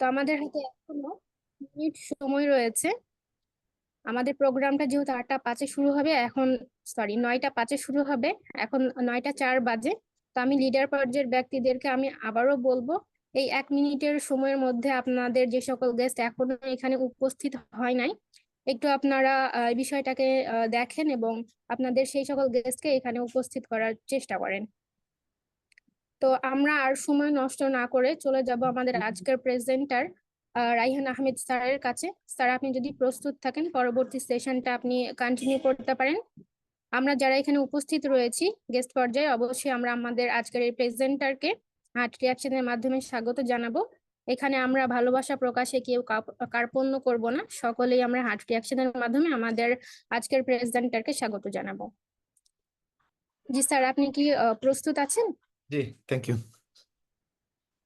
তো আমাদের হাতে এখনো মিনিট সময় রয়েছে। আমাদের প্রোগ্রামটা যেহেতু 8টা 5-এ শুরু হবে, এখন সরি 9টা 5-এ শুরু হবে, এখন 9টা 4 বাজে। তো আমি লিডার পর্যায়ের ব্যক্তিদেরকে আমি আবারও বলবো, এই 1 মিনিটের সময়ের মধ্যে আপনাদের যে সকল গেস্ট এখনো এখানে উপস্থিত হয় নাই, একটু আপনারা এই বিষয়টাকে দেখেন এবং আপনাদের সেই সকল গেস্টকে এখানে উপস্থিত করার চেষ্টা করেন। তো আমরা আর সময় নষ্ট না করে চলে যাব আমাদের আজকের প্রেজেন্টার রাইহান আহমেদ স্যারের কাছে। স্যার, আপনি যদি প্রস্তুত থাকেন পরবর্তী সেশনটা আপনি কন্টিনিউ করতে পারেন। আমরা যারা এখানে উপস্থিত রয়েছি গেস্ট পর্যায়ে, অবশ্যই আমরা আমাদের আজকের এই প্রেজেন্টারকে হার্ট রিয়াকশনের মাধ্যমে স্বাগত জানাবো। এখানে আমরা ভালোবাসা প্রকাশে কেউ কার্পণ্য করব না, সকলেই আমরা হার্ট রিয়াকশনের মাধ্যমে আমাদের আজকের প্রেজেন্টারকে স্বাগত জানাবো। জি স্যার, আপনি কি প্রস্তুত আছেন? জি, থ্যাংক ইউ।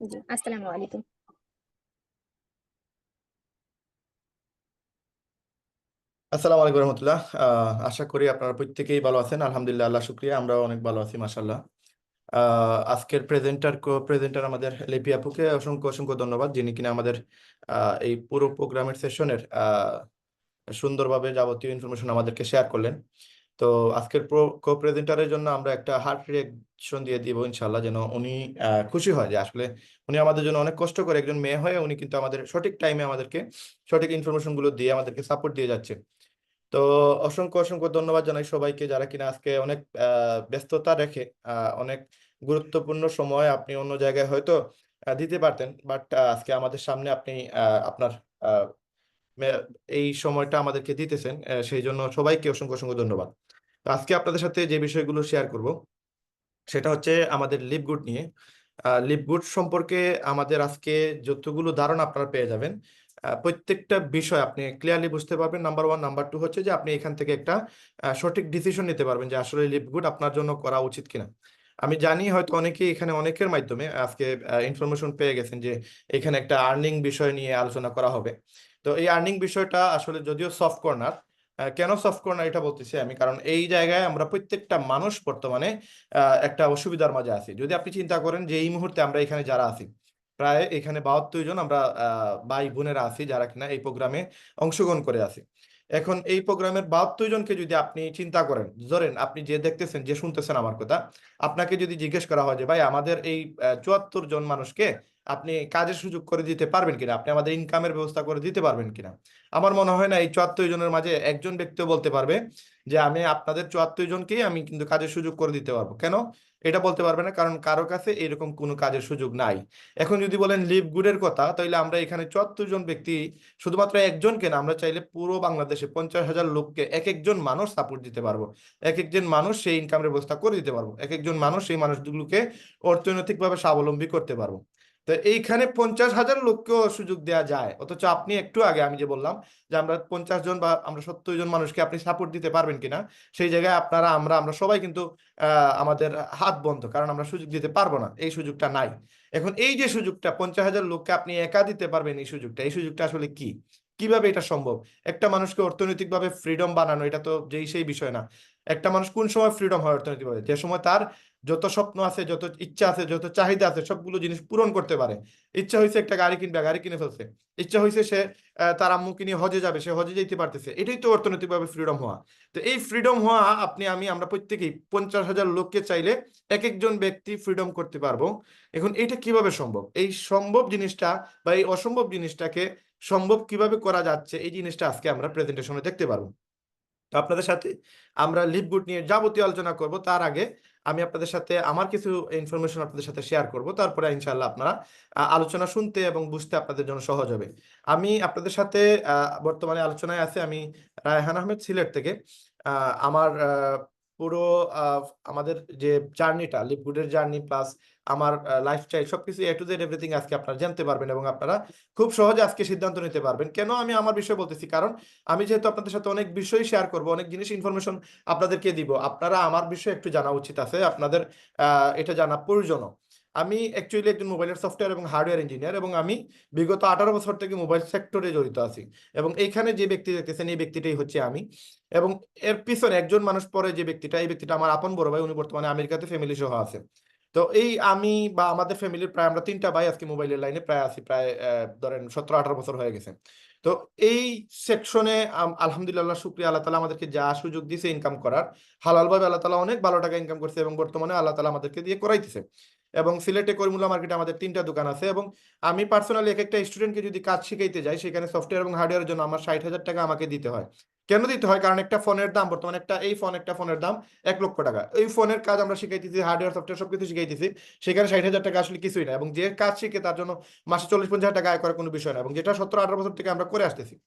জি, আসসালামু আলাইকুম। আসসালামু আলাইকুম রহমতুল্লাহ। আশা করি আপনারা প্রত্যেকেই ভালো আছেন। আলহামদুলিল্লাহ, আল্লাহ শুক্রিয়া, আমরাও অনেক ভালো আছি মাশাআল্লাহ। আজকের প্রেজেন্টার আমাদের লিপি আপুকে অসংখ্য অসংখ্য ধন্যবাদ, যিনি কিনা আমাদের এই পুরো প্রোগ্রামের সেশনের সুন্দরভাবে যাবতীয় ইনফরমেশন আমাদেরকে শেয়ার করলেন। তো আজকের কো প্রেজেন্টারের জন্য আমরা একটা হার্ট রিঅ্যাকশন দিয়ে দিব ইনশাল্লাহ, যেন উনি খুশি হয় যে আসলে উনি আমাদের জন্য অনেক কষ্ট করে, একজন মেয়ে হয়ে উনি কিন্তু আমাদের সঠিক টাইমে আমাদেরকে সঠিক ইনফরমেশন গুলো দিয়ে আমাদেরকে সাপোর্ট দিয়ে যাচ্ছে। তো অসংখ্য অসংখ্য ধন্যবাদ জানাই সবাইকে, যারা কিনা আজকে অনেক ব্যস্ততা রেখে অনেক গুরুত্বপূর্ণ সময় আপনি অন্য জায়গায় হয়তো দিতে পারতেন, বাট আজকে আমাদের সামনে আপনি আপনার এই সময়টা আমাদেরকে দিতেছেন, সেই জন্য সবাইকে অসংখ্য অসংখ্য ধন্যবাদ। তো আজকে আপনাদের সাথে যে বিষয়গুলো শেয়ার করব সেটা হচ্ছে আমাদের লিপগুড নিয়ে। লিপগুড সম্পর্কে আমাদের আজকে যতগুলো ধারণা আপনারা পেয়ে যাবেন, প্রত্যেকটা বিষয় আপনি ক্লিয়ারলি বুঝতে পারবেন। নাম্বার 1, নাম্বার 2 হচ্ছে যে আপনি এখান থেকে একটা সঠিক ডিসিশন নিতে পারবেন যে আসলে লিপগুড আপনার জন্য করা উচিত কিনা। আমি জানি হয়তো অনেকেই এখানে অনেকের মাধ্যমে আজকে ইনফরমেশন পেয়ে গেছেন যে এখানে একটা আর্নিং বিষয় নিয়ে আলোচনা করা হবে। তো এই আর্নিং বিষয়টা আসলে যদিও সফট কর্নার, কেন সফট কর্নার এটা বলতেছি আমি, কারণ এই জায়গায় আমরা প্রত্যেকটা মানুষ বর্তমানে একটা অসুবিধার মাঝে আছি। যদি আপনি চিন্তা করেন যে এই মুহূর্তে আমরা এখানে যারা আছি, প্রায় এখানে 72 জন আমরা ভাই বোনেরা আছি যারা কিনা এই প্রোগ্রামে অংশগ্রহণ করে আছি। এখন এই প্রোগ্রামের 72 জনকে যদি আপনি চিন্তা করেন, ধরেন আপনি যে দেখতেছেন যে শুনতেছেন আমার কথা, আপনাকে যদি জিজ্ঞেস করা হয় যে ভাই আমাদের এই 74 জন মানুষকে আপনি কাজের সুযোগ করে দিতে পারবেন কিনা, আপনি আমাদের ইনকামের ব্যবস্থা করে দিতে পারবেন কিনা, আমার মনে হয় না এই 74 জনের মাঝে একজন ব্যক্তিও বলতে পারবে যে আমি আপনাদের 74 জনকেই আমি কিন্তু কাজের সুযোগ করে দিতে পারবো। কেন এটা বলতে পারবে না? কারণ কারো কাছে এরকম কোনো কাজের সুযোগ নাই। এখন যদি বলেন লিভ গুডের কথা, তাহলে আমরা এখানে 74 জন ব্যক্তি, শুধুমাত্র একজনকে না, আমরা চাইলে পুরো বাংলাদেশে 50,000 লোককে এক একজন মানুষ সাপোর্ট দিতে পারবো, এক একজন মানুষ সেই ইনকামের ব্যবস্থা করে দিতে পারবো, এক একজন মানুষ সেই মানুষগুলোকে অর্থনৈতিকভাবে স্বাবলম্বী করতে পারবো। তো এইখানে 50,000 লোককেও সুযোগ দেওয়া যায়, অথচ আপনি একটু আগে আমি যে বললাম যে আমরা 50 জন বা আমরা 70 জন মানুষকে আপনি সাপোর্ট দিতে পারবেন কিনা, সেই জায়গায় আপনারা আমরা সবাই কিন্তু আমাদের হাত বন্ধ, কারণ আমরা সুযোগ দিতে পারবো না, এই সুযোগটা নাই। এখন এই যে সুযোগটা 50,000 লোককে আপনি একা দিতে পারবেন, এই সুযোগটা আসলে কি, কিভাবে এটা সম্ভব? একটা মানুষকে অর্থনৈতিকভাবে ফ্রিডম বানানো এটা তো যেই সেই বিষয় না। একটা মানুষ কোন সময় ফ্রিডম হয় অর্থনৈতিকভাবে? যে সময় তার যত স্বপ্ন আছে, যত ইচ্ছা আছে, যত চাহিদা আছে, সবগুলো জিনিস পূরণ করতে পারে। ইচ্ছা হয়েছে একটা গাড়ি কিনবে, গাড়ি কিনে ফেলছে। ইচ্ছা হয়েছে সে তার আম্মুকে নিয়ে হজে যাবে, সে হজে যেতে পারতেছে। এটাই তো অর্থনৈতিকভাবে ফ্রিডম হওয়া। তো এই ফ্রিডম হওয়া আমরা প্রত্যেকেই 50,000 লোককে চাইলে এক একজন ব্যক্তি ফ্রিডম করতে পারবো। এখন এটা কিভাবে সম্ভব? এই সম্ভব জিনিসটা বা এই অসম্ভব জিনিসটাকে সম্ভব কিভাবে করা যাচ্ছে, এই জিনিসটা আজকে আমরা প্রেজেন্টেশনে দেখতে পারবো। তো আপনাদের সাথে আমরা লিপগুড নিয়ে যাবতীয় আলোচনা করব। তার আগে আমি আপনাদের সাথে আমার কিছু ইনফরমেশন আপনাদের সাথে শেয়ার করব, তারপরে ইনশাআল্লাহ আপনারা আলোচনা শুনতে এবং বুঝতে আপনাদের জন্য সহজ হবে। আমি আপনাদের সাথে বর্তমানে আলোচনায় আছে আমি রায়হান আহমেদ, সিলেট থেকে। আমার পুরো আমাদের যে জার্নিটা, লিপগুডের জার্নি প্লাস আমার লাইফস্টাইল, সবকিছু এ টু জেড এভরিথিং আজকে আপনারা জানতে পারবেন এবং আপনারা খুব সহজে আজকে সিদ্ধান্ত নিতে পারবেন। কেন আমি আমার বিষয় বলতেছি? কারণ আমি যেহেতু আপনাদের সাথে অনেক বিষয় শেয়ার করব, অনেক জিনিস ইনফরমেশন আপনাদেরকে দিব, আপনারা আমার বিষয়ে একটু জানা উচিত আছে, আপনাদের এটা জানা প্রয়োজন। আমি অ্যাকচুয়ালি একজন মোবাইলের সফটওয়্যার এবং হার্ডওয়্যার ইঞ্জিনিয়ার, এবং আমি বিগত 18 বছর থেকে মোবাইল সেক্টরে জড়িত আছি। এবং এইখানে যে ব্যক্তি দেখতেছেন এই ব্যক্তিটাই হচ্ছে আমি। এবং এর পিছনে একজন মানুষ পরে যে ব্যক্তিটা, এই ব্যক্তিটা আমার আপন বড় ভাই, উনি বর্তমানে আমেরিকাতে ফ্যামিলি সহ আছে। তো এই আমি বা আমাদের ফ্যামিলির প্রায় আমরা 3টা ভাই আজকে মোবাইলের লাইনে প্রায় আছি, প্রায় ধরেন 17-18 বছর হয়ে গেছে। তো এই সেকশনে আলহামদুলিল্লাহ, শুকরিয়া, আল্লাহ তালা আমাদেরকে যা সুযোগ দিয়েছে ইনকাম করার, হালাল ভাবে আল্লাহ তালা অনেক ভালো টাকা ইনকাম করছে এবং বর্তমানে আল্লাহ তালা আমাদেরকে দিয়ে করাইতেছে। এবং সিলেটে করিমুল্লাহ মার্কেটে আমাদের 3টা দোকান আছে, এবং আমি পার্সোনালি এক একটা স্টুডেন্টকে যদি কাজ শিখাইতে যাই, সেখানে সফটওয়্যার এবং হার্ডওয়্যারের জন্য আমার 60,000 টাকা আমাকে দিতে হয়। কেন দিতে হয়? কারণ একটা ফোনের দাম বর্তমানে, একটা ফোনের দাম 1 লক্ষ টাকা। এই ফোনের কাজ আমরা শিখাইতেছি, হার্ডওয়্যার সফটওয়্যার সবকিছু শিখাইতেছি, সেখানে 60,000 টাকা আসলে কিছুই না। এবং যে কাজ শিখে তার জন্য মাসে 40-50 হাজার টাকা আয় করার কোনো বিষয় না, এবং যেটা 17-18 বছর থেকে আমরা করে আসতেছি।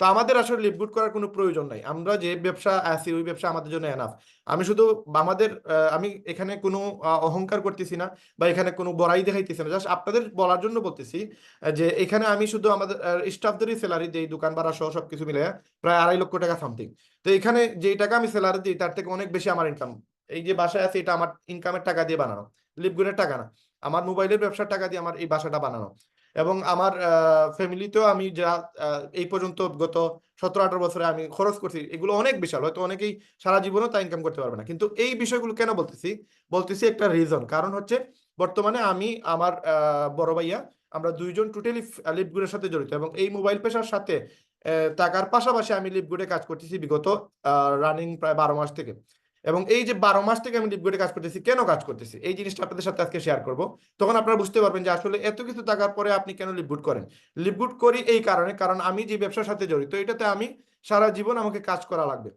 তো আমাদের আসলে লিভগুড করার কোনো প্রয়োজন নাই, আমরা যে ব্যবসা আছি ওই ব্যবসা আমাদের জন্য এনাফ। আমি শুধু আমাদের আমি এখানে কোনো অহংকার করতেছি না বা এখানে কোনো বড়াই দেখাইতেছি না, জাস্ট আপনাদের বলার জন্য বলতেছি যে এখানে আমি শুধু আমাদের স্টাফদেরই স্যালারি দিই, দোকান ভাড়া সহ সবকিছু মিলে প্রায় 2.5 লক্ষ টাকা সামথিং। তো এখানে যেই টাকা আমি স্যালারি দিই তার থেকে অনেক বেশি আমার ইনকাম। এই যে বাসায় আছে এটা আমার ইনকামের টাকা দিয়ে বানানো, লিভগুডের টাকা না, আমার মোবাইলের ব্যবসার টাকা দিয়ে আমার এই বাসাটা বানানো। এবং আমার ফ্যামিলিতেও আমি যা এই পর্যন্ত গত 17-18 বছরে আমি খরচ করছি, এগুলো অনেক বিশাল, হয়তো অনেকেই সারা জীবনও তা ইনকাম করতে পারবে না। কিন্তু এই বিষয়গুলো কেন বলতেছি? বলতেছি একটা রিজন, কারণ হচ্ছে বর্তমানে আমি আমার বড় ভাইয়া, আমরা দুইজন টোটালি লিভগুডের সাথে জড়িত, এবং এই মোবাইল পেশার সাথে টাকার পাশাপাশি আমি লিভগুডে কাজ করতেছি বিগত রানিং প্রায় 12 মাস থেকে। এবং এই যে 12 মাস থেকে আমি লিভগুডে কাজ করতেছি, কেন কাজ করতেছি এই জিনিসটা আপনাদের সাথে আজকে শেয়ার করব। তখন আপনারা বুঝতে পারবেন যে আসলে এত কিছু টাকার পরে আপনি কেন লিভগুড করেন। লিভগুড করি এই কারণে, কারণ আমি যে ব্যবসার সাথে জড়িত এটাতে আমি সারা জীবন আমাকে কাজ করা লাগবে।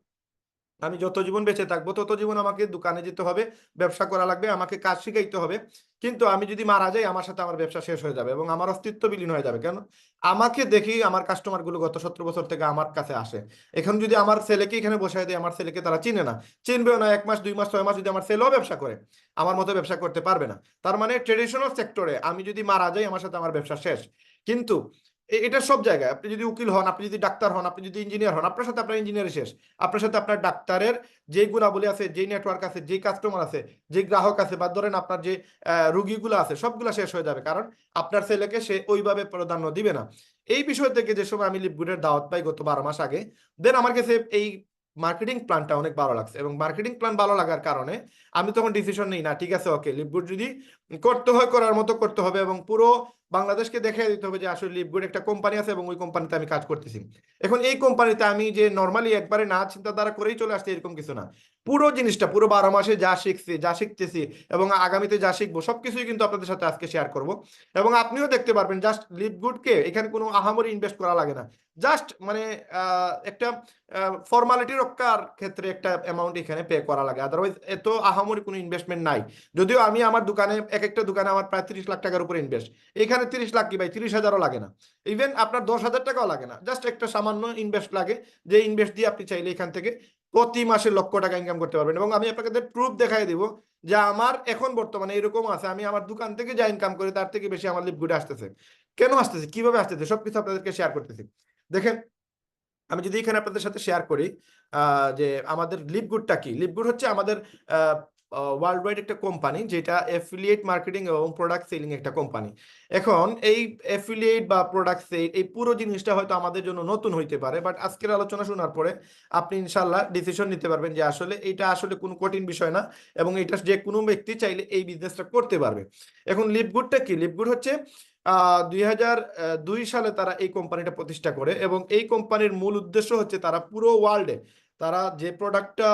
আমি যত জীবন বেঁচে থাকবো তত জীবন আমাকে দোকানে যেতে হবে, ব্যবসা করা লাগবে, আমাকে কাজ শিখাইতে হবে। কিন্তু আমি যদি মারা যাই আমার সাথে আমার ব্যবসা শেষ হয়ে যাবে এবং আমার অস্তিত্ব বিলীন হয়ে যাবে। কেন? আমাকে দেখি আমার কাস্টমার গুলো গত 17 বছর থেকে আমার কাছে আসে। এখন যদি আমার ছেলেকে এখানে বসায় দেয়, আমার ছেলেকে তারা চিনে না, চিনবেও না। 1 মাস 2 মাস 6 মাস যদি আমার ছেলেও ব্যবসা করে, আমার মতো ব্যবসা করতে পারবে না। তার মানে ট্রেডিশনাল সেক্টরে আমি যদি মারা যাই আমার সাথে আমার ব্যবসা শেষ। কিন্তু এটা সব জায়গায়, আপনি যদি উকিল হন, আপনি যদি ডাক্তার হন, আপনি যদি ইঞ্জিনিয়ার হন, আপনার সাথে আপনার ইঞ্জিনিয়ার শেষ। আপনার সাথে আপনার ডাক্তারের যেই গুণাবলী আছে, যেই নেটওয়ার্ক আছে, যেই কাস্টমার আছে, যে গ্রাহক আছে, বা ধরেন আপনার যে রুগীগুলো আছে, সবগুলো শেষ হয়ে যাবে, কারণ আপনার ছেলেকে সে ওইভাবে প্রাধান্য দিবে না। এই বিষয় থেকে যে সময় আমি লিভগুডের দাওয়াত পাই গত 12 মাস আগে, দেন আমার কাছে এই মার্কেটিং প্ল্যানটা অনেক ভালো লাগছে, এবং মার্কেটিং প্ল্যান ভালো লাগার কারণে আমি তখন ডিসিশন নিই, না ঠিক আছে, ওকে, লিভগুড যদি করতে হয় করার মতো করতে হবে, এবং পুরো বাংলাদেশকে দেখিয়ে দিতে হবে যে আসলে লিভগুড একটা কোম্পানি আছে এবং ওই কোম্পানিতে আমি কাজ করতেছি। এখন এই কোম্পানিতে আমি যে নর্মালি একবারে না চিন্তাধারা করেই চলে আসছে এরকম কিছু না। পুরো জিনিসটা, পুরো 12 মাসে যা শিখছি, যা শিখতেছি এবং আগামীতে যা শিখবো, সবকিছুই কিন্তু আপনাদের সাথে আজকে শেয়ার করব। এবং আপনিও দেখতে পারবেন, জাস্ট লিভগুডকে এখানে কোনো আহামরি ইনভেস্ট করা লাগে না। জাস্ট মানে একটা ফর্মালিটি রক্ষার ক্ষেত্রে একটা অ্যামাউন্ট এখানে পে করা লাগে, আদারওয়াইজ এত আহামরি কোনো ইনভেস্টমেন্ট নাই। যদিও আমি আমার দোকানে, এক একটা দোকানে আমার প্রায় 30 লাখ টাকার উপরে ইনভেস্ট, এখানে 30 লাখ কি ভাই, 30,000ও লাগে না, ইভেন আপনার 10,000 টাকাও লাগে না, জাস্ট একটা সামান্য ইনভেস্ট লাগে, যে ইনভেস্ট দিয়ে আপনি চাইলে এখান থেকে প্রতি মাসে লক্ষ টাকা ইনকাম করতে পারবেন। এবং আমি আপনাকে প্রুফ দেখাই দিব যে আমার এখন বর্তমানে এরকম আছে, আমি আমার দোকান থেকে যা ইনকাম করি তার থেকে বেশি আমার লিভগুডে আসতেছে। কেন আসতেছে, কিভাবে আসতেছে, সবকিছু আপনাদেরকে শেয়ার করতেছি। দেখেন, আমি যদি এখানে আপনাদের সাথে শেয়ার করি যে আমাদের লিভগুডটা কি। লিভগুড হচ্ছে আমাদের ওয়ার্ল্ড ওয়াইড একটা কোম্পানি, যেটা অ্যাফিলিয়েট মার্কেটিং এবং প্রোডাক্ট সেলিং একটা কোম্পানি। এখন এই অ্যাফিলিয়েট বা প্রোডাক্ট সেল, এই পুরো জিনিসটা হয়তো আমাদের জন্য নতুন হইতে পারে, বাট আজকের আলোচনা শোনার পরে আপনি ইনশাল্লাহ ডিসিশন নিতে পারবেন যে আসলে এটা আসলে কোনো কঠিন বিষয় না, এবং এটা যে কোনো ব্যক্তি চাইলে এই বিজনেসটা করতে পারবে। এখন লিভগুডটা কি? লিভগুড হচ্ছে 2002 সালে তারা এই কোম্পানিটা প্রতিষ্ঠা করে, এবং এই কোম্পানির মূল উদ্দেশ্য হচ্ছে তারা পুরো ওয়ার্ল্ডে, তারা যে প্রোডাক্টটা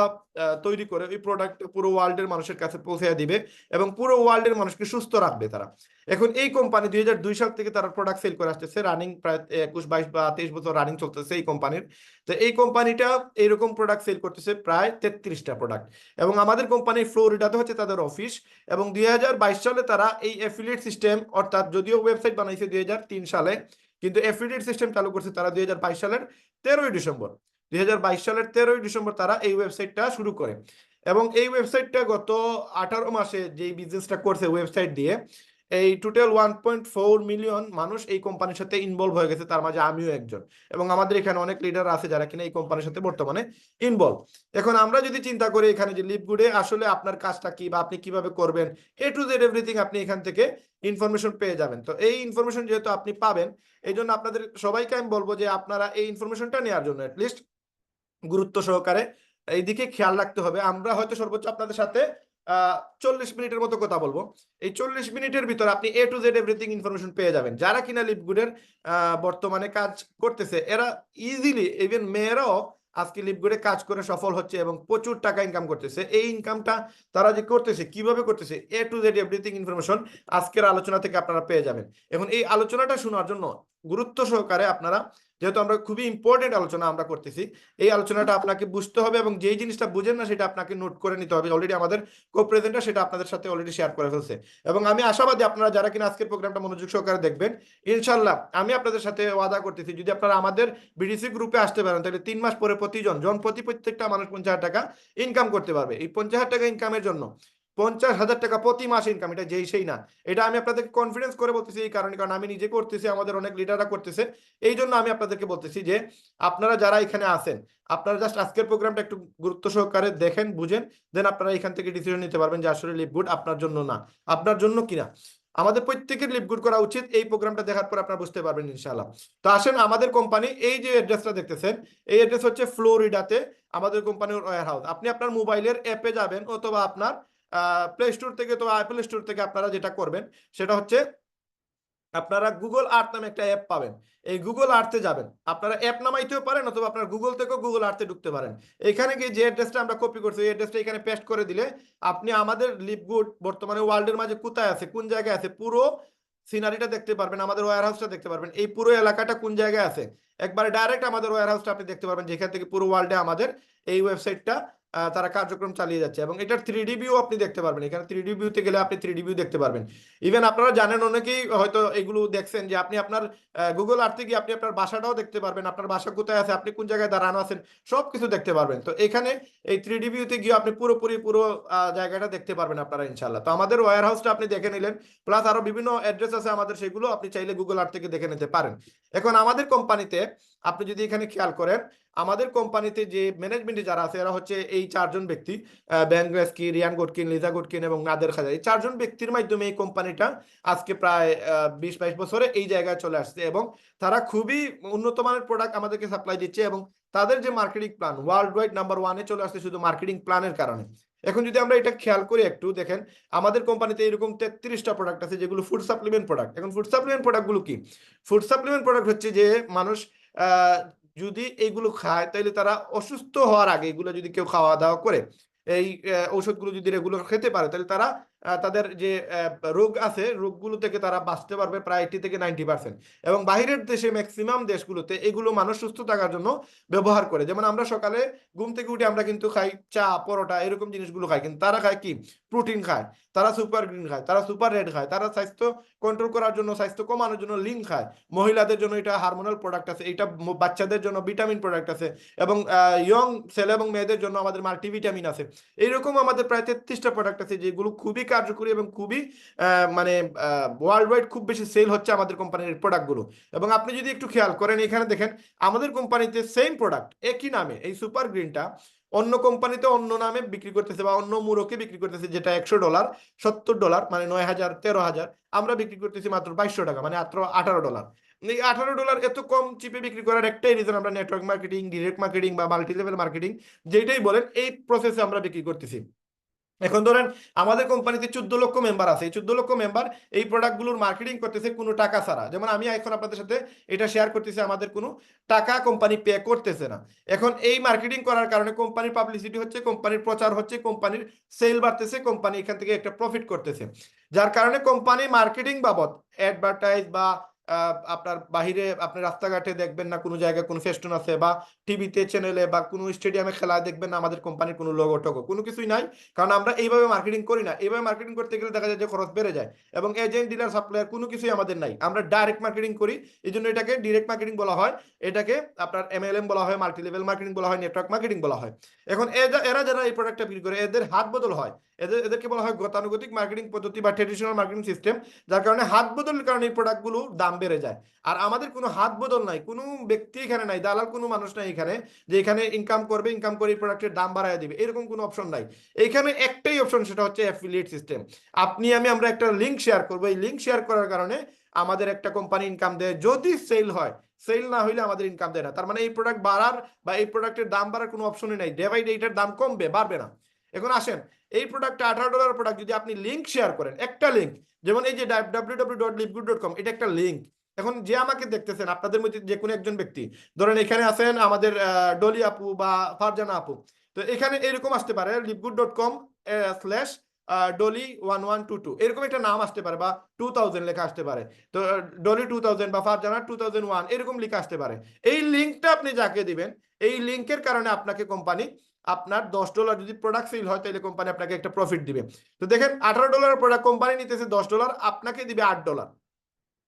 তৈরি করে ওই প্রোডাক্টটা পুরো ওয়ার্ল্ডের মানুষের কাছে পৌঁছে দিবে এবং পুরো ওয়ার্ল্ডের মানুষকে সুস্থ রাখবে তারা। এখন এই কোম্পানি 2002 সাল থেকে তারা প্রোডাক্ট সেল করে আসতেছে, রানিং প্রায় 21, 22 বা 23 বছর রানিং চলতেছে এই কোম্পানির। তো এই কোম্পানিটা এইরকম প্রোডাক্ট সেল করতেছে প্রায় 33টা প্রোডাক্ট, এবং আমাদের কোম্পানি ফ্লোরিডাতে হচ্ছে তাদের অফিস। এবং 2022 সালে তারা এই অ্যাফিলিয়েট সিস্টেম, অর্থাৎ যদিও ওয়েবসাইট বানাইছে 2003 সালে, কিন্তু অ্যাফিলিয়েট সিস্টেম চালু করছে তারা 2022 সালের 13ই ডিসেম্বর। 2022 সালের 13ই ডিসেম্বর তারা এই ওয়েবসাইটটা শুরু করে। এবং এই ওয়েবসাইটটা গত 18 মাসে যেই বিজনেসটা করছে ওয়েবসাইট দিয়ে, এই টোটাল 1.4 মিলিয়ন মানুষ এই কোম্পানির সাথে ইনভলভ হয়ে গেছে, তার মাঝে আমিও একজন। এবং আমাদের এখানে অনেক লিডার আছে যারা কিনা এই কোম্পানির সাথে বর্তমানে ইনভলভ। এখন আমরা যদি চিন্তা করি এখানে যে লিভগুডে আসলে আপনার কাজটা কি বা আপনি কিভাবে করবেন, এ টু জেড এভরিথিং আপনি এখান থেকে ইনফরমেশন পেয়ে যাবেন। তো এই ইনফরমেশন যেহেতু আপনি পাবেন, এই জন্য আপনাদের সবাইকে আমি বলবো যে আপনারা এই ইনফরমেশনটা নেওয়ার জন্য অ্যাটলিস্ট গুরুত্ব সহকারে এইদিকে খেয়াল রাখতে হবে। আমরা হয়তো সর্বোচ্চ আপনাদের সাথে 40 মিনিটের মতো কথা বলবো। এই 40 মিনিটের ভিতরে আপনি A to Z everything information পেয়ে যাবেন। যারা কিনা লিপগুডের বর্তমানে কাজ করতেছে এরা ইজিলি, ইভেন মেয়েরাও আজকে লিপগুডে কাজ করে সফল হচ্ছে এবং প্রচুর টাকা ইনকাম করতেছে। এই ইনকামটা তারা যে করতেছে, কিভাবে করতেছে, A to Z everything information আজকের আলোচনা থেকে আপনারা পেয়ে যাবেন। এখন এই আলোচনাটা শোনার জন্য গুরুত্ব সহকারে আপনারা, যেহেতু আমরা খুবই ইম্পর্টেন্ট আলোচনা আমরা করতেছি, এই আলোচনাটা আপনাকে বুঝতে হবে এবং যেই জিনিসটা বুঝেন না সেটা আপনাকে নোট করে নিতে হবে। অলরেডি আমাদের কো-প্রেজেন্টার সেটা আপনাদের সাথে অলরেডি শেয়ার করে ফেলছে এবং আমি আশাবাদী আপনারা যারা কিনা আজকের প্রোগ্রামটা মনোযোগ সহকারে দেখবেন, ইনশাল্লাহ আমি আপনাদের সাথে ওয়াদা করতেছি, যদি আপনারা আমাদের বিডিসি গ্রুপে আসতে পারেন তাহলে 3 মাস পরে প্রত্যেকটা মানুষ 50,000 টাকা ইনকাম করতে পারবে। এই 50,000 টাকা ইনকামের জন্য 50,000 টাকা প্রতি মাসে ইনকাম, এটা যেই সেই না, এটা আমি আপনাদেরকে কনফিডেন্স করে বলতেছি এই কারণে, কারণ আমি নিজে করতেছি, আমাদের অনেক লিডাররা করতেছে। এই জন্য আমি আপনাদেরকে বলতেছি যে আপনারা যারা এখানে আছেন, আপনারা জাস্ট আজকের প্রোগ্রামটা একটু গুরুত্ব সহকারে দেখেন, বুঝেন, দেন আপনারা এখান থেকে ডিসিশন নিতে পারবেন যে আসলে লিপগুড আপনার জন্য না, আপনার জন্য কিনা। আমাদের প্রত্যেকের লিপগুড করা উচিত, এই প্রোগ্রামটা দেখার পর আপনারা বুঝতে পারবেন ইনশাআল্লাহ। তো আসেন, আমাদের কোম্পানি, এই যে অ্যাড্রেসটা দেখতেছেন, এই অ্যাড্রেস হচ্ছে ফ্লোরিডাতে আমাদের কোম্পানির ওয়্যার হাউস। আপনি আপনার মোবাইলের অ্যাপে যাবেন অথবা আপনার প্লে স্টোর থেকে, তো অ্যাপল স্টোর থেকে আপনারা যেটা করবেন সেটা হচ্ছে আপনারা গুগল আর্থ নামে একটা অ্যাপ পাবেন। এই গুগল আর্থে যাবেন, আপনারা অ্যাপ নামাইতেও পারেন অথবা আপনার গুগল থেকেও গুগল আর্থে ঢুকতে পারেন। এখানে গিয়ে যে অ্যাড্রেসটা আমরা কপি করছি এই অ্যাড্রেসটা এখানে পেস্ট করে দিলে আপনি আমাদের লিপগুড বর্তমানে ওয়ার্ল্ডের মাঝে কোথায় আছে, কোন জায়গায় আছে, পুরো সিনারিটা দেখতে পারবেন, আমাদের ওয়্যার হাউসটা দেখতে পারবেন, এই পুরো এলাকাটা কোন জায়গায় আছে একবারে ডাইরেক্ট আমাদের ওয়্যার হাউসটা আপনি দেখতে পারবেন, যেখান থেকে পুরো ওয়ার্ল্ডে আমাদের এই ওয়েবসাইটটা তারা কার্যক্রম চালিয়ে যাচ্ছে। এবং এটার 3D ভিউ আপনি দেখতে পারবেন, এখানে 3D ভিউতে গেলে আপনি 3D ভিউ দেখতে পারবেন। ইভেন আপনারা জানেন, অনেকেই হয়তো এগুলো দেখছেন যে আপনি আপনার গুগল আর্থে গিয়ে আপনি আপনার বাসাটাও দেখতে পারবেন, আপনার বাসা কোথায় আছে, আপনি কোন জায়গায় দাঁড়ানো আছেন, সবকিছু দেখতে পারবেন। তো এখানে এই 3D ভিউতে গিয়ে আপনি পুরো জায়গাটা দেখতে পারবেন আপনারা ইনশাল্লাহ। তো আমাদের ওয়্যার হাউসটা আপনি দেখে নিলেন, প্লাস আরো বিভিন্ন অ্যাড্রেস আছে আমাদের, সেগুলো আপনি চাইলে গুগল আর্থ থেকে দেখে নিতে পারেন। এখন আমাদের কোম্পানিতে আপনি যদি এখানে খেয়াল করেন, আমাদের কোম্পানিতে যে ম্যানেজমেন্টে যারা আছে এরা হচ্ছে এই 4 জন ব্যক্তি, বেন গ্রেস্কি, রিয়ান গুডকিন, লিজা গুডকিন এবং নাদের খাজা। এই 4 জন ব্যক্তির মাধ্যমে এই কোম্পানিটা আজকে প্রায় 20-22 বছরে এই জায়গায় চলে আসছে এবং তারা খুবই উন্নত মানের প্রোডাক্ট আমাদেরকে সাপ্লাই দিচ্ছে এবং তাদের যে marketing plan worldwide number 1-এ চলে আসছে শুধু মার্কেটিং প্ল্যানের কারণে। এখন যদি আমরা এটা খেয়াল করি একটু দেখেন, আমাদের কোম্পানিতে এরকম 33টা প্রোডাক্ট আছে যেগুলো ফুড সাপ্লিমেন্ট প্রোডাক্ট। এখন ফুড সাপ্লিমেন্ট প্রোডাক্টগুলো কি? ফুড সাপ্লিমেন্ট প্রোডাক্ট হচ্ছে যে মানুষ যদি এইগুলো খায় তাহলে তারা অসুস্থ হওয়ার আগে, এগুলো যদি কেউ খাওয়া দাওয়া করে, এই ঔষধগুলো যদি রেগুলার খেতে পারে তাহলে তারা তাদের যে রোগ আছে রোগগুলো থেকে তারা বাঁচতে পারবে প্রায় 80 থেকে 90%। এবং বাইরের দেশে ম্যাক্সিমাম দেশগুলোতে এগুলো মানুষ সুস্থ থাকার জন্য ব্যবহার করে। যেমন আমরা সকালে ঘুম থেকে উঠে আমরা কিন্তু খাই চা, পরোটা, এরকম জিনিসগুলো খাই, কিন্তু তারা খায় কি? প্রোটিন খায়, তারা সুপার গ্রিন খায়, তারা সুপার রেড খায়, তারা স্বাস্থ্য কন্ট্রোল করার জন্য, স্বাস্থ্য কমানোর জন্য লিঙ্ক খায়। মহিলাদের জন্য এটা হারমোনাল প্রোডাক্ট আছে, এটা বাচ্চাদের জন্য ভিটামিন প্রোডাক্ট আছে এবং ইয়ং ছেলে এবং মেয়েদের জন্য আমাদের মাল্টিভিটামিন আছে। এইরকম আমাদের প্রায় 33টা প্রোডাক্ট আছে যেগুলো খুবই কার্যকরী এবং খুবই মানে ওয়ার্ল্ড ওয়াইড খুব বেশি সেল হচ্ছে আমাদের কোম্পানির প্রোডাক্টগুলো। এবং আপনি যদি একটু খেয়াল করেন, এখানে দেখেন আমাদের কোম্পানিতে সেম প্রোডাক্ট একই নামে, এই সুপার গ্রিনটা অন্য কোম্পানিতে অন্য নামে বিক্রি করতেছে বা অন্য মুরকে বিক্রি করতেছে, যেটা $100, $70 মানে 9,000, 13,000, আমরা বিক্রি করতেছি মাত্র 2200 টাকা, মানে মাত্র $18। এই $18 এত কম চিপে বিক্রি করার একটাই রিজন, আমরা নেটওয়ার্ক মার্কেটিং, ডিরেক্ট মার্কেটিং বা মাল্টি লেভেল মার্কেটিং যেটাই বলেন, এই প্রসেসে আমরা বিক্রি করতেছি। এখন ধরেন আমাদের কোম্পানিতে 14 লক্ষ মেম্বার আছে, এই 14 লক্ষ মেম্বার এই প্রোডাক্টগুলোর মার্কেটিং করতেছে কোনো টাকা ছাড়া। যেমন আমি এখন আপনাদের সাথে এটা শেয়ার করতেছি, আমাদের কোনো টাকা কোম্পানি পে করতেছে না। এখন এই মার্কেটিং করার কারণে কোম্পানির পাবলিসিটি হচ্ছে, কোম্পানির প্রচার হচ্ছে, কোম্পানির সেল বাড়তেছে, কোম্পানি এখান থেকে একটা প্রফিট করতেছে, যার কারণে কোম্পানি মার্কেটিং বাবদ অ্যাডভার্টাইজ বা আপনার বাহিরে আপনি রাস্তাঘাটে দেখবেন না কোনো জায়গায় কোনো ফেস্টুন আছে, বা টিভিতে চ্যানেলে বা কোনো স্টেডিয়ামে খেলা দেখবেন না আমাদের কোম্পানির কোনো লোগো টোগো কোনো কিছুই নাই, কারণ আমরা এইভাবে মার্কেটিং করি না। এইভাবে মার্কেটিং করতে গেলে দেখা যায় যে খরচ বেড়ে যায় এবং এজেন্ট, ডিলার, সাপ্লায়ার কোনো কিছুই আমাদের নাই, আমরা ডাইরেক্ট মার্কেটিং করি। এই জন্য এটাকে ডিরেক্ট মার্কেটিং বলা হয়, এটাকে আপনার MLM বলা হয়, মাল্টি লেভেল মার্কেটিং বলা হয়, নেটওয়ার্ক মার্কেটিং বলা হয়। এখন এরা যারা এই প্রোডাক্টটা বিক্রি করে এদের হাত বদল হয়, এদেরকে বলা হয় গতানুগতিক মার্কেটিং পদ্ধতি বা ট্রেডিশনাল মার্কেটিং সিস্টেম, যার কারণে হাত বদলের কারণে এই প্রোডাক্টগুলোর দাম বেড়ে যায়। আর আমাদের কোনো হাত বদল নাই, কোনো ব্যক্তি এখানে নাই, দালাল কোনো মানুষ নাই এখানে যে এখানে ইনকাম করবে, ইনকাম করে এই প্রোডাক্টের দাম বাড়ায় দিবে, এরকম কোনো অপশন নাই। এখানে একটাই অপশন, সেটা হচ্ছে অ্যাফিলিয়েট সিস্টেম। আমরা একটা লিঙ্ক শেয়ার করবো, এই লিঙ্ক শেয়ার করার কারণে আমাদের একটা কোম্পানি ইনকাম দেয়, যদি সেল হয়, সেল না হইলে আমাদের ইনকাম দেয় না। তার মানে এই প্রোডাক্ট বাড়ার বা এই প্রোডাক্টের দাম বাড়ার কোনো অপশনই নাই, ডে বাই ডে এটার দাম কমবে, বাড়বে না। এখন আসেন, এই প্রোডাক্টটা $18 প্রোডাক্ট যদি আপনি লিঙ্ক শেয়ার করেন, একটা লিঙ্ক, যেমন এই যে www.lipgood.com, এটা একটা লিঙ্ক। এখন যে আমাকে দেখতেছেন আপনাদের মধ্যে যে কোনো একজন ব্যক্তি, ধরেন এখানে আছেন আমাদের ডলি আপু বা ফারজানা আপু, তো এখানে এরকম আসতে পারে lipgood.com/ ডলি1122 এরকম একটা নাম আসতে পারে, বা 2000 লেখা আসতে পারে। তো ডলি 2000 বা ফারজানা 2001 এরকম লেখা আসতে পারে। এই লিঙ্কটা আপনি যাকে দিবেন, এই লিঙ্কের কারণে আপনাকে কোম্পানি আপনার $10 যদি প্রোডাক্ট সেল হয়, তাহলে কোম্পানি আপনাকে একটা প্রফিট দিবে। তো দেখেন $18 প্রোডাক্ট কোম্পানি নিতেছে $10, আপনাকে দিবে $8।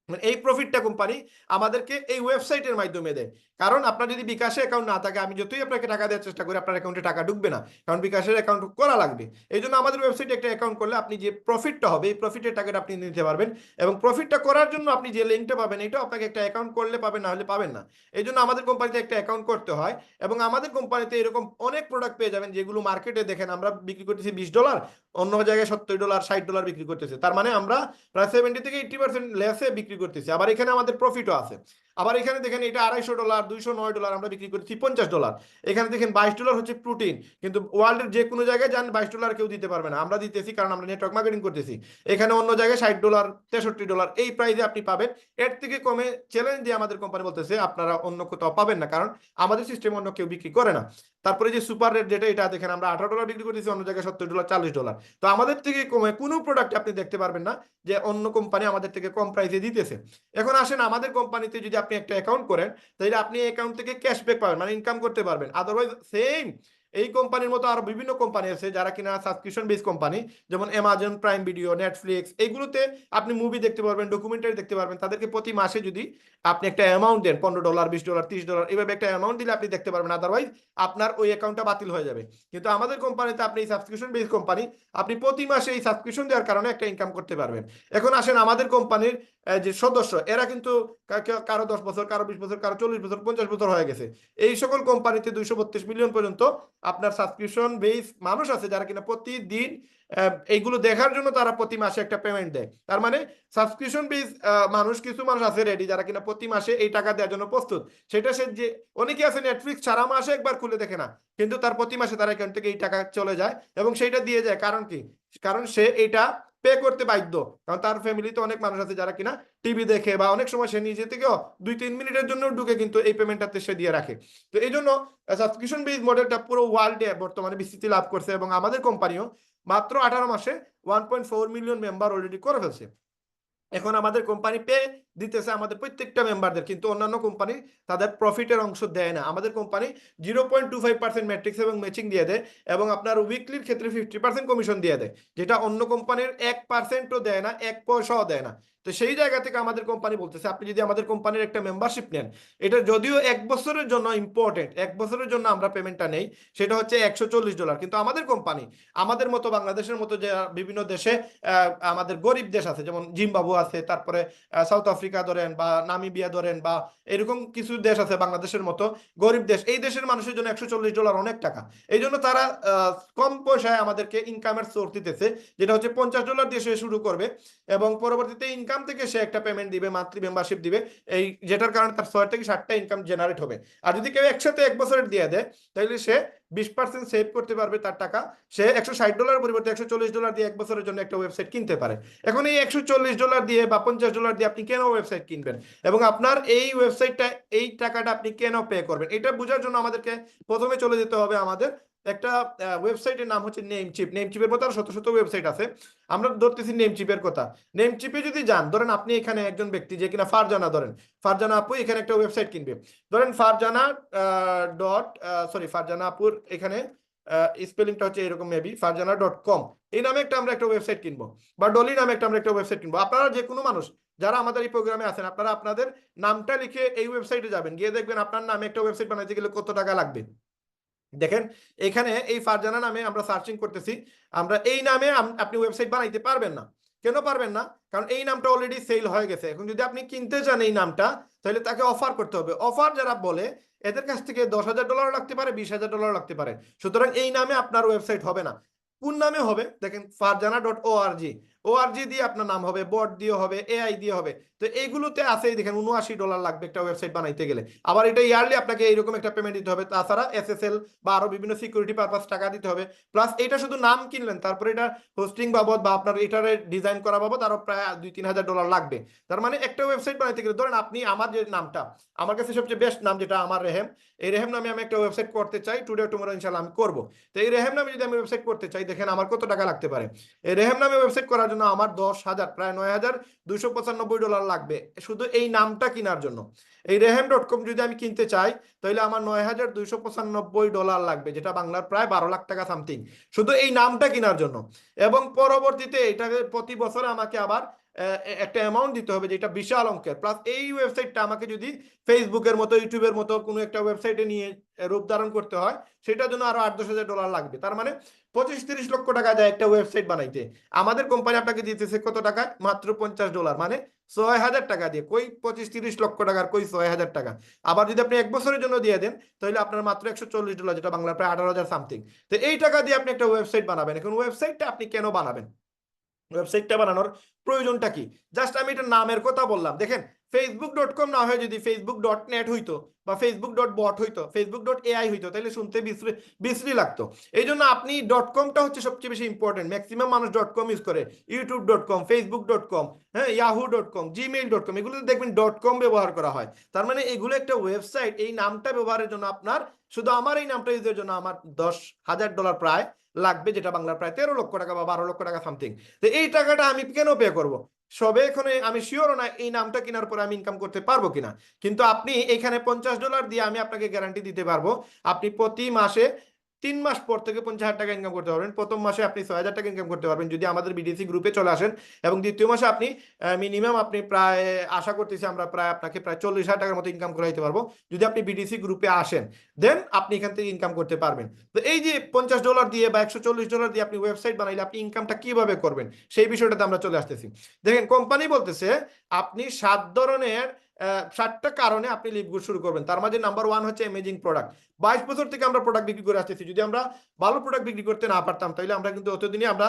মানে এই প্রফিটটা কোম্পানি আমাদেরকে এই ওয়েবসাইটের মাধ্যমে দেয়। কারণ আপনার যদি বিকাশে অ্যাকাউন্ট না থাকে, আমি যতই আপনাকে টাকা দেওয়ার চেষ্টা করি, আপনার অ্যাকাউন্টে টাকা ঢুকবে না, কারণ বিকাশের অ্যাকাউন্ট করা লাগবে। এই জন্য আমাদের ওয়েবসাইটে একটা অ্যাকাউন্ট করলে আপনি যে প্রফিটটা হবে, এই প্রফিটের টাকাটা আপনি নিতে পারবেন। এবং প্রফিটটা করার জন্য আপনি যে লিঙ্কটা পাবেন, এটা আপনাকে একটা অ্যাকাউন্ট করলে পাবেন, না হলে পাবেন না। এই জন্য আমাদের কোম্পানিতে একটা অ্যাকাউন্ট করতে হয়। এবং আমাদের কোম্পানিতে এরকম অনেক প্রোডাক্ট পেয়ে যাবেন, যেগুলো মার্কেটে দেখেন আমরা বিক্রি করতেছি $20, অন্য জায়গায় $70, $60 বিক্রি করতেছে। তার মানে আমরা প্রায় 70 থেকে 80% লেসে বিক্রি করতেছি। আবার এখানে আমাদের প্রফিটও আছে। আবার এখানে দেখেন এটা $250, $209 আমরা বিক্রি করছি $50। এখানে দেখেন $22 হচ্ছে প্রোটিন, কিন্তু ওয়ার্ল্ডের যে কোনো জায়গায় যান $22 কেউ দিতে পারবে না, আমরা দিতেছি, কারণ আমরা নেটওয়ার্ক মার্কেটিং করতেছি। এখানে অন্য জায়গায় $60, $63 এই প্রাইসে আপনি পাবেন। এর থেকে কমে চ্যালেঞ্জ দিয়ে আমাদের কোম্পানি বলতেছে আপনারা অন্য কোথাও পাবেন না, কারণ আমাদের সিস্টেম অন্য কেউ বিক্রি করে না। তারপরে যে সুপার রেট, যেটা এটা দেখেন আমরা $18 বিক্রি করতেছি, অন্য জায়গায় $70, $40। তো আমাদের থেকে কমে কোনো প্রোডাক্ট আপনি দেখতে পারবেন না যে অন্য কোম্পানি আমাদের থেকে কম প্রাইসে দিতেছে। এখন আসেন, আমাদের কোম্পানিতে যদি আপনি একটা অ্যাকাউন্ট করেন, তাহলে আপনি অ্যাকাউন্ট থেকে ক্যাশব্যাক পাবেন, মানে ইনকাম করতে পারবেন। আদারওয়াইজ সেম এই কোম্পানির মতো আরো বিভিন্ন কোম্পানি আছে যারা কিনা সাবস্ক্রিপশন বেস কোম্পানি, যেমন অ্যামাজন প্রাইম ভিডিও, নেটফ্লিক্স, এইগুলোতে আপনি মুভি দেখতে পারবেন, ডকুমেন্টারি দেখতে পারবেন। তাদেরকে প্রতি মাসে যদি আপনি একটা অ্যামাউন্ট দেন, $15, $20, $30, এইভাবে একটা অ্যামাউন্ট দিলে আপনি দেখতে পারবেন। আদারওয়াইজ আপনার ওই অ্যাকাউন্টটা বাতিল হয়ে যাবে। কিন্তু আমাদের কোম্পানিতে আপনি সাবস্ক্রিপশন বেস কোম্পানি, আপনি প্রতি মাসে এই সাবস্ক্রিপশন দেওয়ার কারণে একটা ইনকাম করতে পারবেন। এখন আসেন, আমাদের কোম্পানির যে সদস্য, এরা কিন্তু কারো 10 বছর, কারো 20 বছর, কারো 40 বছর, 50 বছর হয়ে গেছে। এই সকল কোম্পানিতে 232 মিলিয়ন পর্যন্ত আপনার সাবস্ক্রিপশন বেস মানুষ আছে, যারা কিনা প্রতিদিন এইগুলো দেখার জন্য তারা প্রতি মাসে একটা পেমেন্ট দেয়। তার মানে সাবস্ক্রিপশন বেস মানুষ, কিছু মানুষ আছে রেডি, যারা কিনা প্রতি মাসে এই টাকা দেওয়ার জন্য প্রস্তুত। সেটা সে যে, অনেকে আছে নেটফ্লিক্স সারা মাসে একবার খুলে দেখে না, কিন্তু তার প্রতি মাসে তার অ্যাকাউন্ট থেকে এই টাকা চলে যায় এবং সেইটা দিয়ে যায়। কারণ কি? কারণ সে এটা পে করতে বাধ্য, কারণ তার ফ্যামিলিতে অনেক মানুষ আছে যারা কিনা টিভি দেখে, বা অনেক সময় সে নিজে থেকেও 2-3 মিনিটের জন্য ঢুকে কিন্তু এই পেমেন্টটাতে সে দিয়ে রাখে। তো এই জন্য সাবস্ক্রিপশন বেস মডেলটা পুরো ওয়ার্ল্ডে বর্তমানে বিস্তৃতি লাভ করছে, এবং আমাদের কোম্পানিও মাত্র 18 মাসে 1.4 মিলিয়ন মেম্বার অলরেডি করে ফেলছে। এখন আমাদের কোম্পানি পে দিতেছে আমাদের প্রত্যেকটা মেম্বারদের, কিন্তু অন্যান্য কোম্পানি তাদের প্রফিটের অংশ দেয় না। আমাদের কোম্পানি 0.25% ম্যাট্রিক্স এবং ম্যাচিং দিয়ে দেয়, এবং আপনার উইকলির ক্ষেত্রে 50% কমিশন দিয়ে দেয়, যেটা অন্য কোম্পানির 1%ও দেয় না, 1 পয়সাও দেয় না। তো সেই জায়গা থেকে আমাদের কোম্পানি বলতেছে, আপনি যদি আমাদের কোম্পানির একটা মেম্বারশিপ নেন, এটা যদিও 1 বছরের জন্য ইম্পর্টেন্ট, 1 বছরের জন্য আমরা পেমেন্টটা নেই, সেটা হচ্ছে $140। কিন্তু আমাদের কোম্পানি, আমাদের মতো বাংলাদেশের মতো যে বিভিন্ন দেশে আমাদের গরিব দেশ আছে, যেমন জিম্বাবু আছে, তারপরে সাউথ আফ্রিকা ধরেন, বা নামিবিয়া ধরেন, বা এরকম কিছু দেশ আছে বাংলাদেশের মতো গরিব দেশ, এই দেশের মানুষের জন্য $140 অনেক টাকা। এই জন্য তারা কম পয়সায় আমাদেরকে ইনকামের সোর্স দিতেছে, যেটা হচ্ছে $50 দিয়ে সে শুরু করবে, এবং পরবর্তীতে ইনকাম থেকে সে একটা পেমেন্ট দিবে, মান্থলি মেম্বারশিপ দিবে, এই যেটার কারণে তার 6 থেকে 7টা ইনকাম জেনারেট হবে। আর যদি কেউ একসাথে 1 বছরের দিয়ে দেয়, তাহলে সে 20% সেভ করতে পারবে তার টাকা। সে $160 পরিবর্তে $140 দিয়ে 1 বছরের জন্য একটা ওয়েবসাইট কিনতে পারে। এখন এই $140 দিয়ে বা $50 দিয়ে আপনি কেন ওয়েবসাইট কিনবেন, এবং আপনার এই ওয়েবসাইটটা, এই টাকাটা আপনি কেন পে করবেন, এটা বোঝার জন্য আমাদেরকে প্রথমে চলে যেতে হবে আমাদের একটা ওয়েবসাইটের নাম হচ্ছে নেমচিপ। নেমচিপের মতো আরো শত শত ওয়েবসাইট আছে, আমরা ধরতেছি নেমচিপের কথা। নেমচিপে যদি যান, ধরেন আপনি এখানে একজন ব্যক্তি যে কিনা ফারজানা, ধরেন ফারজানা আপু এখানে একটা ওয়েবসাইট কিনবে, ধরেন ফারজানা ফারজানা আপুর এখানে স্পেলিংটা হচ্ছে এরকম, মেবি farjana.com, এই নামে আমরা একটা ওয়েবসাইট কিনবো, বা ডলি নামে আমরা একটা ওয়েবসাইট কিনবো। আপনারা যে কোনো মানুষ যারা আমাদের এই প্রোগ্রামে আছেন, আপনারা আপনাদের নামটা লিখে এই ওয়েবসাইটে যাবেন, গিয়ে দেখবেন আপনার নামে একটা ওয়েবসাইট বানাইতে গেলে কত টাকা লাগবে। দেখেন এখানে এই ফারজানা নামে আমরা সার্চিং করতেছি, আমরা এই নামে আপনি ওয়েবসাইট বানাইতে পারবেন না। কেন পারবেন না? কারণ এই নামটা অলরেডি সেল হয়ে গেছে। এখন যদি আপনি কিনতে চান এই নামটা, তাহলে তাকে অফার করতে হবে। অফার যারা বলে, এদের কাছ থেকে $10,000 লাগতে পারে, $20,000 লাগতে পারে। সুতরাং এই নামে আপনার ওয়েবসাইট হবে না। কোন নামে হবে? দেখেন farjana.org, ওআরজি দিয়ে আপনার নাম হবে, বট দিয়ে হবে, এআই দিয়ে হবে। তো এইগুলোতে আছে দেখেন $79 লাগবে একটা ওয়েবসাইট বানাইতে গেলে। আবার এটা ইয়ারলি আপনাকে এইরকম একটা পেমেন্ট দিতে হবে, তাছাড়া এসএসএল বা আরো বিভিন্ন সিকিউরিটি পারপাস টাকা দিতে হবে। প্লাস এটা শুধু নাম কিনলেন, তারপরে এটা হোস্টিং বাবদ বা আপনার এটারে ডিজাইন করা বাবদ আরো প্রায় $2-3 হাজার লাগবে। তার মানে একটা ওয়েবসাইট বানাইতে গেলে ধরেন আপনি আমার যে নামটা, আমার কাছে সবচেয়ে বেস্ট নাম যেটা আমার রেহেম, এই রেহেম নামে আমি একটা ওয়েবসাইট করতে চাই, টুডে টুমরো ইনশাআল্লাহ আমি করবো। তো এই রেহেম নামে যদি আমি ওয়েবসাইট করতে চাই, দেখেন আমার কত টাকা লাগতে পারে। এই রেহেম নামে ওয়েবসাইট করার জন্য আমার 10,000 প্রায় $9,295 লাগবে শুধু এই নামটা কেনার জন্য। এই রেহেম.com যদি আমি কিনতে চাই তাহলে আমার $9,295 লাগবে, যেটা বাংলার প্রায় 12 লাখ টাকা সামথিং, শুধু এই নামটা কেনার জন্য। এবং পরবর্তীতে এটাকে প্রতি বছরে আমাকে আবার একটা অ্যামাউন্ট দিতে হবে, যেটা বিশাল অঙ্কের। প্লাস এই ওয়েবসাইটটা আমাকে যদি ফেসবুকের মতো, ইউটিউবের মতো কোনো একটা ওয়েবসাইটে নিয়ে রূপ ধারণ করতে হয়, সেটার জন্য আরো $8-10 হাজার লাগবে। তার মানে 25-30 লক্ষ টাকা যায় একটা ওয়েবসাইট বানাইতে। আমাদের কোম্পানি আপনাকে দিতেছে কত টাকা? মাত্র $50, মানে 6,000 টাকা দিয়ে। কই 25-30 লক্ষ টাকার কই 6,000 টাকা। আবার যদি আপনি 1 বছরের জন্য দিয়ে দেন তাহলে আপনার মাত্র $140, যেটা বাংলা প্রায় 18,000 সামথিং। তো এই টাকা দিয়ে আপনি একটা ওয়েবসাইট বানাবেন। এখন ওয়েবসাইটটা আপনি কেন বানাবেন, ওয়েবসাইটটা বানানোর প্রয়োজনটা কি? জাস্ট আমি এটা নামের কথা বললাম। দেখেন facebook.com না হয় যদি facebook.net হইতো বা facebook.bot হইতো, facebook.ai হইতো, তাহলে শুনতে বিশ্রী লাগতো। এই জন্য আপনি .comটা হচ্ছে সবচেয়ে বেশি ইম্পর্টেন্ট। ম্যাক্সিমাম মানুষ .com ইউজ করে, youtube.com, facebook.com, হ্যাঁ, yahoo.com, gmail.com, এগুলোতে দেখবেন .com ব্যবহার করা হয়। তার মানে এগুলো একটা ওয়েবসাইট। এই নামটা ব্যবহারের জন্য আপনার, শুধু আমার এই নামটা ইউজের জন্য আমার $10,000 প্রায় লাগবে, যেটা বাংলার প্রায় 13 লক্ষ টাকা বা 12 লক্ষ টাকা সামথিং। তো এই টাকাটা আমি কেন পে করব? সবে এখানে আমি শিওর না এই নামটা কেনার পরে আমি ইনকাম করতে পারবো কিনা। কিন্তু আপনি এখানে $50 দিয়ে আমি আপনাকে গ্যারান্টি দিতে পারবো, আপনি প্রতি মাসে 3 মাস পর থেকে 50,000 টাকা ইনকাম করতে পারবেন। প্রথম মাসে আপনি 6,000 টাকা ইনকাম করতে পারবেন যদি আমাদের বিডিসি গ্রুপে চলে আসেন। এবং দ্বিতীয় মাসে আপনি মিনিমাম আপনি প্রায়, আশা করতেছি আমরা প্রায় আপনাকে প্রায় 40,000 টাকার মতো ইনকাম করাইতে পারবো যদি আপনি বিডিসি গ্রুপে আসেন। দেন আপনি এখান থেকে ইনকাম করতে পারবেন। তো এই যে $50 দিয়ে বা $140 দিয়ে আপনি ওয়েবসাইট বানাইলে আপনি ইনকামটা কিভাবে করবেন, সেই বিষয়টাতে আমরা চলে আসতেছি। দেখেন কোম্পানি বলতেছে আপনি 7টা কারণে আপনি লিড গুড শুরু করবেন। তার মাঝে নাম্বার 1 হচ্ছে অ্যামেজিং প্রোডাক্ট। 22 বছর থেকে আমরা প্রোডাক্ট বিক্রি করে আসতেছি। যদি আমরা ভালো প্রোডাক্ট বিক্রি করতে না পারতাম তাহলে আমরা কিন্তু অতদিনই আমরা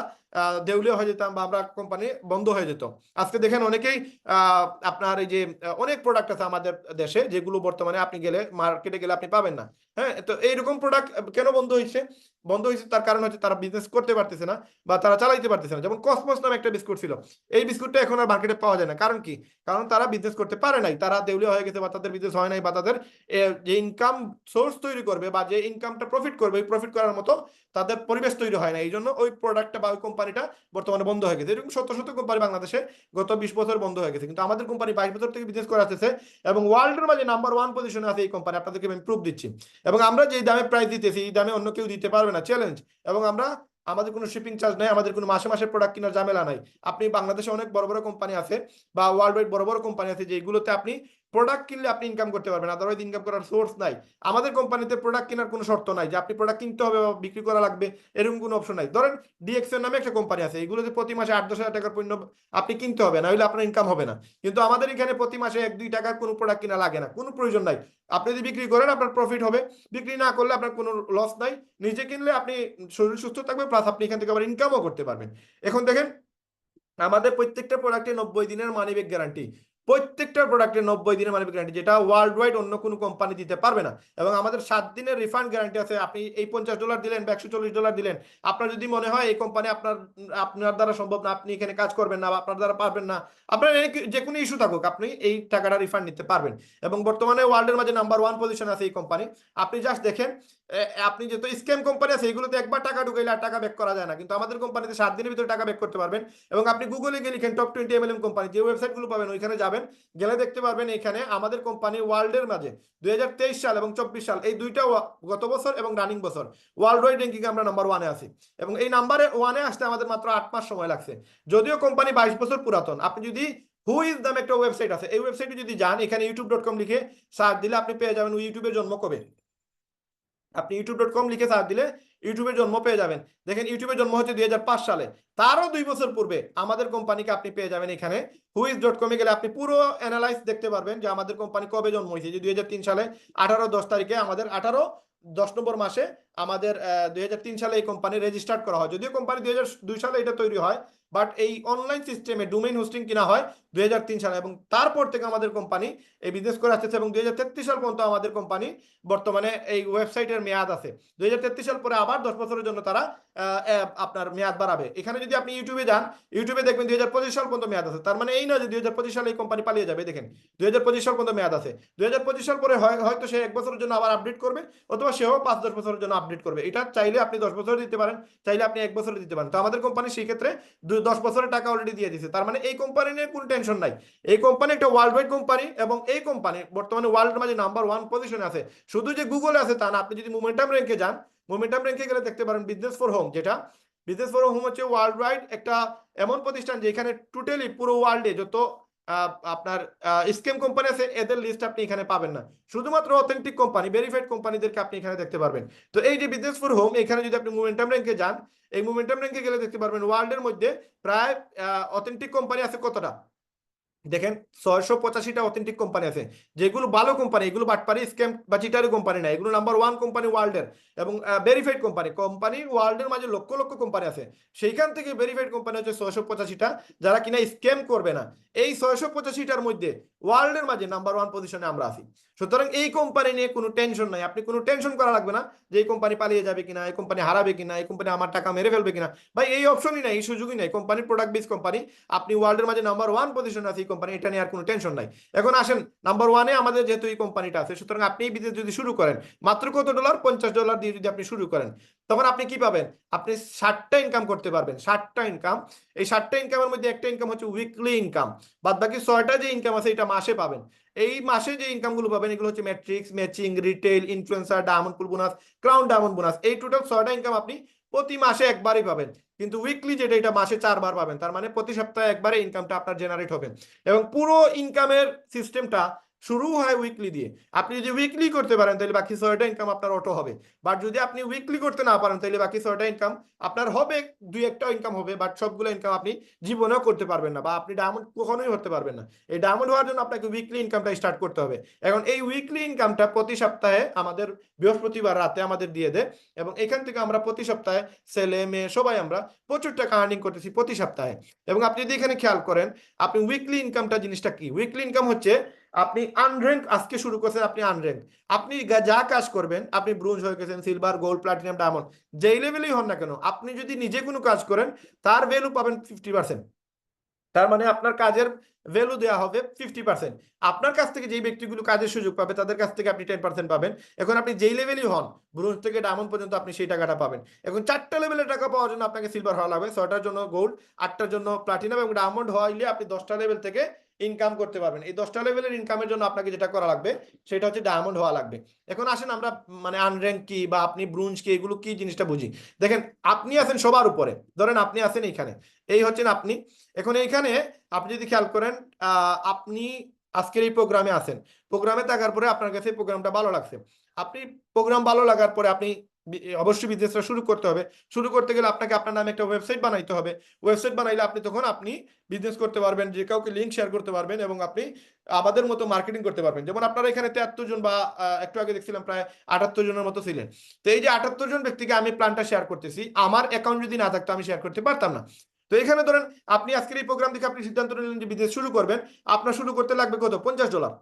দেউলিয়া হয়ে যেতাম বা আমরা কোম্পানি বন্ধ হয়ে যেত। আজকে দেখেন অনেকেই আপনার এই যে অনেক প্রোডাক্ট আছে আমাদের দেশে যেগুলো বর্তমানে আপনি গেলে মার্কেটে গেলে আপনি পাবেন না। হ্যাঁ, তো এইরকম প্রোডাক্ট কেন বন্ধ হয়েছে? বন্ধ হয়েছে তার কারণ হচ্ছে তারা বিজনেস করতে পারতেছে না বা তারা চালাইতে পারতেছে না। যেমন কসমস নামে একটা বিস্কুট ছিল, এই বিস্কুটটা এখন আর মার্কেটে পাওয়া যায় না। কারণ কি? কারণ তারা বিজনেস করতে পারে নাই, তারা দেউলিয়া হয়ে গেছে বা তাদের বিজনেস হয় নাই, বা তাদের যে ইনকাম সোর্স তৈরি করবে বা যে ইনকামটা প্রফিট করবে, ওই প্রফিট করার মতো তাদের পরিবেশ তৈরি হয় না। এই জন্য ওই প্রোডাক্টটা বা ওই কোম্পানিটা বর্তমানে বন্ধ হয়ে গেছে। এরকম শত শত কোম্পানি বাংলাদেশে গত 20 বছর বন্ধ হয়ে গেছে, কিন্তু আমাদের কোম্পানি 22 বছর থেকে বিজনেস করে আসতেছে এবং ওয়ার্ল্ডের মাঝে নাম্বার 1 পজিশনে আছে এই কোম্পানি। আপনাদেরকে আমি প্রুফ দিচ্ছি। এবং আমরা যে দামে প্রাইস দিতেছি এই দামে অন্য কেউ দিতে পারবে না, চ্যালেঞ্জ। এবং আমাদের কোনো শিপিং চার্জ নাই, আমাদের কোনো মাসে মাসে প্রোডাক্ট কেনার ঝামেলা নাই। আপনি বাংলাদেশে অনেক বড় বড় কোম্পানি আছে বা ওয়ার্ল্ড ওয়াইড বড় বড় কোম্পানি আছে যেগুলোতে আপনি প্রোডাক্ট কিনলে আপনি ইনকাম করতে পারবেন, আদারওয়াইজ ইনকাম করার সোর্স নাই। আমাদের কোম্পানিতে প্রোডাক্ট কেনার কোনো শর্ত নাই যে আপনি প্রোডাক্ট কিনতে হবে বা বিক্রি করা লাগবে, এরকম কোনো অপশন নাই। ধরেন ডিএক্সএল নামে একটা কোম্পানি আছে, এগুলোতে প্রতি মাসে 8-10 হাজার টাকার পণ্য আপনি কিনতে হবে, না হলে আপনার ইনকাম হবে না। কিন্তু আমাদের এখানে প্রতি মাসে 1-2 টাকার কোনো প্রোডাক্ট কিনা লাগে না, কোনো প্রয়োজন নাই। আপনি যদি বিক্রি করেন আপনার প্রফিট হবে, বিক্রি না করলে আপনার কোনো লস নাই। নিজে কিনলে আপনি শরীর সুস্থ থাকবে, প্লাস আপনি এখান থেকে আবার ইনকামও করতে পারবেন। এখন দেখেন আমাদের প্রত্যেকটা প্রোডাক্টে 90 দিনের মানি ব্যাক গ্যারান্টি, প্রত্যেকটা প্রোডাক্টে 90 দিনের মানি ব্যাক গ্যারান্টি, যেটা ওয়ার্ল্ড ওয়াইড অন্য কোনো কোম্পানি দিতে পারবে না। এবং আমাদের 7 দিনের রিফান্ড গ্যারান্টি আছে। আপনি এই $50 দিলেন বা $140 দিলেন, আপনার যদি মনে হয় এই কোম্পানি আপনার দ্বারা সম্ভব না, আপনি এখানে কাজ করবেন না বা আপনার দ্বারা পারবেন না, আপনার যে কোনো ইস্যু থাকুক, আপনি এই টাকাটা রিফান্ড নিতে পারবেন। এবং বর্তমানে ওয়ার্ল্ডের মাঝে নাম্বার 1 পজিশন আছে এই কোম্পানি। আপনি জাস্ট দেখেন, আপনি যত স্ক্যাম কোম্পানি আছে এগুলোতে একবার টাকা ঢুকাইলে আর টাকা ব্যাক করা যায় না, কিন্তু আমাদের কোম্পানিতে 7 দিনের ভিতরে টাকা ব্যাক করতে পারবেন। এবং আপনি গুগলে গিয়ে লিখেন টপ 20 MLM কোম্পানি, যে ওয়েবসাইটগুলো পাবেন ওইখানে যাবেন, গেলে দেখতে পারবেন এখানে আমাদের কোম্পানি ওয়ার্ল্ডের মাঝে 2023 সাল এবং 24 সাল এই দুইটা গত বছর এবং রানিং বছর ওয়ার্ল্ড ওয়াইড র্যাঙ্কিং আমরা নাম্বার 1-এ আছি। এবং এই নাম্বারে 1-এ আসতে আমাদের মাত্র 8 মাস সময় লাগছে, যদিও কোম্পানি 22 বছর পুরাতন। আপনি যদি হুইজ নামে একটা ওয়েবসাইট আছে, এই ওয়েবসাইটে যদি যান, এখানে youtube.com লিখে সার্চ দিলে আপনি পেয়ে যাবেন ইউটিউবের জন্ম কবে। আপনি youtube.com লিখে সার্চ দিলে ইউটিউবের জন্ম পেয়ে যাবেন। দেখেন ইউটিউবের জন্ম হচ্ছে 2005 সালে, তারও 2 বছর পূর্বে আমাদের কোম্পানিকে আপনি পেয়ে যাবেন এখানে। হুইজ.com এ গেলে আপনি পুরো অ্যানালাইজ দেখতে পারবেন যে আমাদের কোম্পানি কবে জন্ম হয়েছে। যে 2003 সালে 18-10 তারিখে আমাদের 18-10 নম্বর মাসে আমাদের 2003 সালে এই কোম্পানি রেজিস্টার্ড করা হয়, যদিও কোম্পানি 2002 সালে এটা তৈরি হয়, বাট এই অনলাইন সিস্টেমে ডোমেইন হোস্টিং কিনা হয় 2003 সালে, এবং তারপর থেকে আমাদের কোম্পানি এই বিজনেস করে আসতেছে, এবং 2033 সাল পর্যন্ত আমাদের কোম্পানি বর্তমানে এই ওয়েবসাইটের মেয়াদ আছে। 2033 সাল পরে আবার 10 বছরের জন্য তারা আপনার মেয়াদ বাড়াবে। এখানে যদি আপনি ইউটিউবে যান, ইউটিউবে দেখবেন 2025 সাল পর্যন্ত মেয়াদ আছে। তার মানে এই নয় যে 2025 সালে এই কোম্পানি পালিয়ে যাবে, দেখেন 2025 সাল পর্যন্ত মেয়াদ আছে। 2025 সাল পরে হয়তো সে 1 বছরের জন্য আবার আপডেট করবে, অথবা সেও 5-10 বছরের জন্য আপডেট করবে। এটা চাইলে আপনি 10 বছর দিতে পারেন, চাইলে আপনি 1 বছরে দিতে পারেন। তো আমাদের কোম্পানি সেই ক্ষেত্রে 10 বছরের টাকা অলরেডি দিয়ে দিয়েছে। তার মানে এই কোম্পানি নিয়ে কোনো টেনশন নাই। এই কোম্পানি একটা ওয়ার্ল্ড ওয়াইড কোম্পানি, এবং এই কোম্পানি বর্তমানে ওয়ার্ল্ডের মাঝে নাম্বার 1 পজিশনে আছে। শুধু যে গুগলে আছে তা না, আপনি যদি মোমেন্টাম র্যাঙ্কে যান, মোমেন্টাম র্যাঙ্কে গেলে দেখতে পারেন বিজনেস ফর হোম, যেটা বিজনেস ফর হোম হচ্ছে ওয়ার্ল্ড ওয়াইড একটা এমন প্রতিষ্ঠান যেখানে টোটালি পুরো ওয়ার্ল্ডে যত আপনার স্ক্যাম কোম্পানি আছে এদের লিস্ট আপনি এখানে পাবেন না, শুধুমাত্র অথেন্টিক কোম্পানি, ভেরিফাইড কোম্পানিদেরকে আপনি এখানে দেখতে পারবেন। তো এই যে বিজনেস ফর হোম, এখানে যদি আপনি মোমেন্টাম র্যাঙ্কে যান, এই মোমেন্টাম র্যাঙ্কে গেলে দেখতে পারবেন ওয়ার্ল্ডের মধ্যে প্রায় অথেন্টিক কোম্পানি আছে কতটা, দেখেন 685টা অথেন্টিক কোম্পানি আছে, যেগুলো ভালো কোম্পানি, এগুলো বাটপারি স্ক্যাম বা চিটারি কোম্পানি না, এগুলো নাম্বার 1 কোম্পানি ওয়ার্ল্ডের, এবং ভেরিফাইড কোম্পানি। কোম্পানি ওয়ার্ল্ডের মাঝে লক্ষ লক্ষ কোম্পানি আছে, সেইখান থেকে ভেরিফাইড কোম্পানি হচ্ছে 685টা, যারা কিনা স্ক্যাম করবে না। এই 685টার মধ্যে ওয়ার্ল্ডের মাঝে নাম্বার 1 পজিশনে আমরা আছি। সুতরাং এই কোম্পানি নিয়ে কোনো টেনশন নাই, আপনি কোনো টেনশন করা লাগবে না যে এই কোম্পানি পালিয়ে যাবে কিনা, এই কোম্পানি হারাবে কিনা, এই কোম্পানি আমার টাকা মেরে ফেলবে কিনা। ভাই এই অপশনই নাই, এই সুযোগই নাই। কোম্পানির প্রোডাক্ট বেস কোম্পানি, আপনি ওয়ার্ল্ডের মাঝে নাম্বার 1 পজিশনে আছে এই কোম্পানি, এটা নিয়ে আর কোনো টেনশন নাই। এখন আসেন নাম্বার 1-এ আমাদের যেহেতু এই কোম্পানিটা আছে, সুতরাং আপনি এই বিজনেস যদি শুরু করেন মাত্র কত ডলার, $50 দিয়ে যদি আপনি শুরু করেন, তখন আপনি কি পাবেন, আপনি 60টা ইনকাম করতে পারবেন। 60টা ইনকাম, এই 60টা ইনকামের মধ্যে একটা ইনকাম হচ্ছে উইকলি ইনকাম, বাদ বাকি 6টা যে ইনকাম আছে এটা মাসে পাবেন। এই মাসে যে ইনকামগুলো পাবেন এগুলো হচ্ছে matrix, matching, retail, influencer, diamond pool bonus, crown diamond bonus. এই টোটাল 6টা ইনকাম আপনি প্রতি মাসে একবারই পাবেন, কিন্তু উইকলি যেটা এটা মাসে 4 বার পাবেন। তার মানে প্রতি সপ্তাহে একবারে ইনকামটা আপনার জেনারেট হবে, এবং পুরো ইনকামের সিস্টেমটা শুরু হয় উইকলি দিয়ে। আপনি যদি উইকলি করতে পারেন তাহলে বাকি 6টা ইনকাম আপনার অটো হবে, বাট যদি আপনি উইকলি করতে না পারেন তাহলে বাকি 6টা ইনকাম আপনার হবে, 2-একটা ইনকাম হবে, বাট সবগুলো ইনকাম আপনি জীবনেও করতে পারবেন না, বা আপনি ডায়মন্ড কখনোই হতে পারবেন না। এই ডায়মন্ড হওয়ার জন্য আপনাকে উইকলি ইনকামটা স্টার্ট করতে হবে। এখন এই উইকলি ইনকামটা প্রতি সপ্তাহে আমাদের বৃহস্পতিবার রাতে আমাদের দিয়ে দেয়, এবং এখান থেকে আমরা প্রতি সপ্তাহে ছেলে মেয়ে সবাই আমরা প্রচুর টাকা আর্নিং করতেছি প্রতি সপ্তাহে। এবং আপনি যদি এখানে খেয়াল করেন, আপনি উইকলি ইনকামটা জিনিসটা কি, উইকলি ইনকাম হচ্ছে আপনি আনর্যাঙ্ক আজকে শুরু করছেন, আপনি আনর্যাঙ্ক, আপনি যা কাজ করবেন, আপনি ব্রোঞ্জ হয়ে গেছেন, সিলভার, গোল্ড, প্লাটিনাম, ডায়মন্ড, যেই লেভেলেই হন না কেন, আপনি যদি নিজে কোনো কাজ করেন তার ভ্যালু পাবেন 50%। তার মানে আপনার কাজের ভ্যালু দেওয়া হবে 50%। আপনার কাছ থেকে যেই ব্যক্তিগুলো কাজের সুযোগ পাবে তাদের কাছ থেকে আপনি 10% পাবেন। এখন আপনি যেই লেভেলই হন, ব্রোঞ্জ থেকে ডায়মন্ড পর্যন্ত, আপনি সেই টাকাটা পাবেন। এখন 4টা লেভেলের টাকা পাওয়ার জন্য আপনাকে সিলভার হওয়া লাগবে, 6টার জন্য গোল্ড, 8টার জন্য প্লাটিনাম, এবং ডায়মন্ড হইলে আপনি 10টা লেভেল থেকে ইনকাম করতে পারবেন। এই 10টা লেভেলের ইনকামের জন্য আপনাকে যেটা করা লাগবে সেটা হচ্ছে ডায়মন্ড হওয়া লাগবে। এখন আসেন আমরা মানে আনর্যাঙ্ক কি বা আপনি ব্রোঞ্জ কি, এগুলো কি জিনিসটা বুঝি। দেখেন আপনি আছেন সবার উপরে, ধরেন আপনি আছেন এইখানে, এই হচ্ছেন আপনি। এখন এইখানে আপনি যদি খেয়াল করেন, আপনি আজকের এই প্রোগ্রামে আছেন, প্রোগ্রামে থাকার পরে আপনার কাছে প্রোগ্রামটা ভালো লাগছে, আপনি প্রোগ্রাম ভালো লাগার পরে আপনি অবশ্যই বিজনেসটা শুরু করতে হবে। শুরু করতে গেলে আপনাকে আপনার নামে একটা ওয়েবসাইট বানাইতে হবে। ওয়েবসাইট বানাইলে আপনি তখন আপনি বিজনেস করতে পারবেন, যে কাউকে লিঙ্ক শেয়ার করতে পারবেন, এবং আপনি আমাদের মতো মার্কেটিং করতে পারবেন। যেমন আপনারা এখানে 73 জন, বা একটু আগে দেখছিলাম প্রায় 78 জনের মতো ছিলেন। তো এই যে 78 জন ব্যক্তিকে আমি প্ল্যানটা শেয়ার করতেছি, আমার অ্যাকাউন্ট যদি না থাকতো আমি শেয়ার করতে পারতাম না। তো এখানে ধরেন আপনি আজকের এই প্রোগ্রাম দেখে আপনি সিদ্ধান্ত নিলেন যে বিজনেস শুরু করবেন, আপনার শুরু করতে লাগবে কত, $50।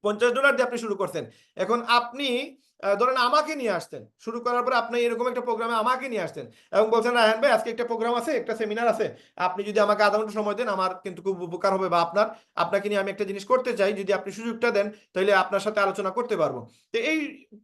$50 দিয়ে আপনি শুরু করছেন। এখন আপনি ধরেন আমাকে নিয়ে আসতেন, শুরু করার পরে আপনি এরকম একটা প্রোগ্রামে আমাকে নিয়ে আসতেন, এবং বলছেন রায়হান ভাই আজকে একটা প্রোগ্রাম আছে, একটা সেমিনার আছে, আপনি যদি আমাকে আধা ঘন্টা সময় দেন আমার কিন্তু খুব উপকার হবে, বা আপনাকে নিয়ে আমি একটা জিনিস করতে চাই, যদি আপনি সুযোগটা দেন তাহলে আপনার সাথে আলোচনা করতে পারবো। তো এই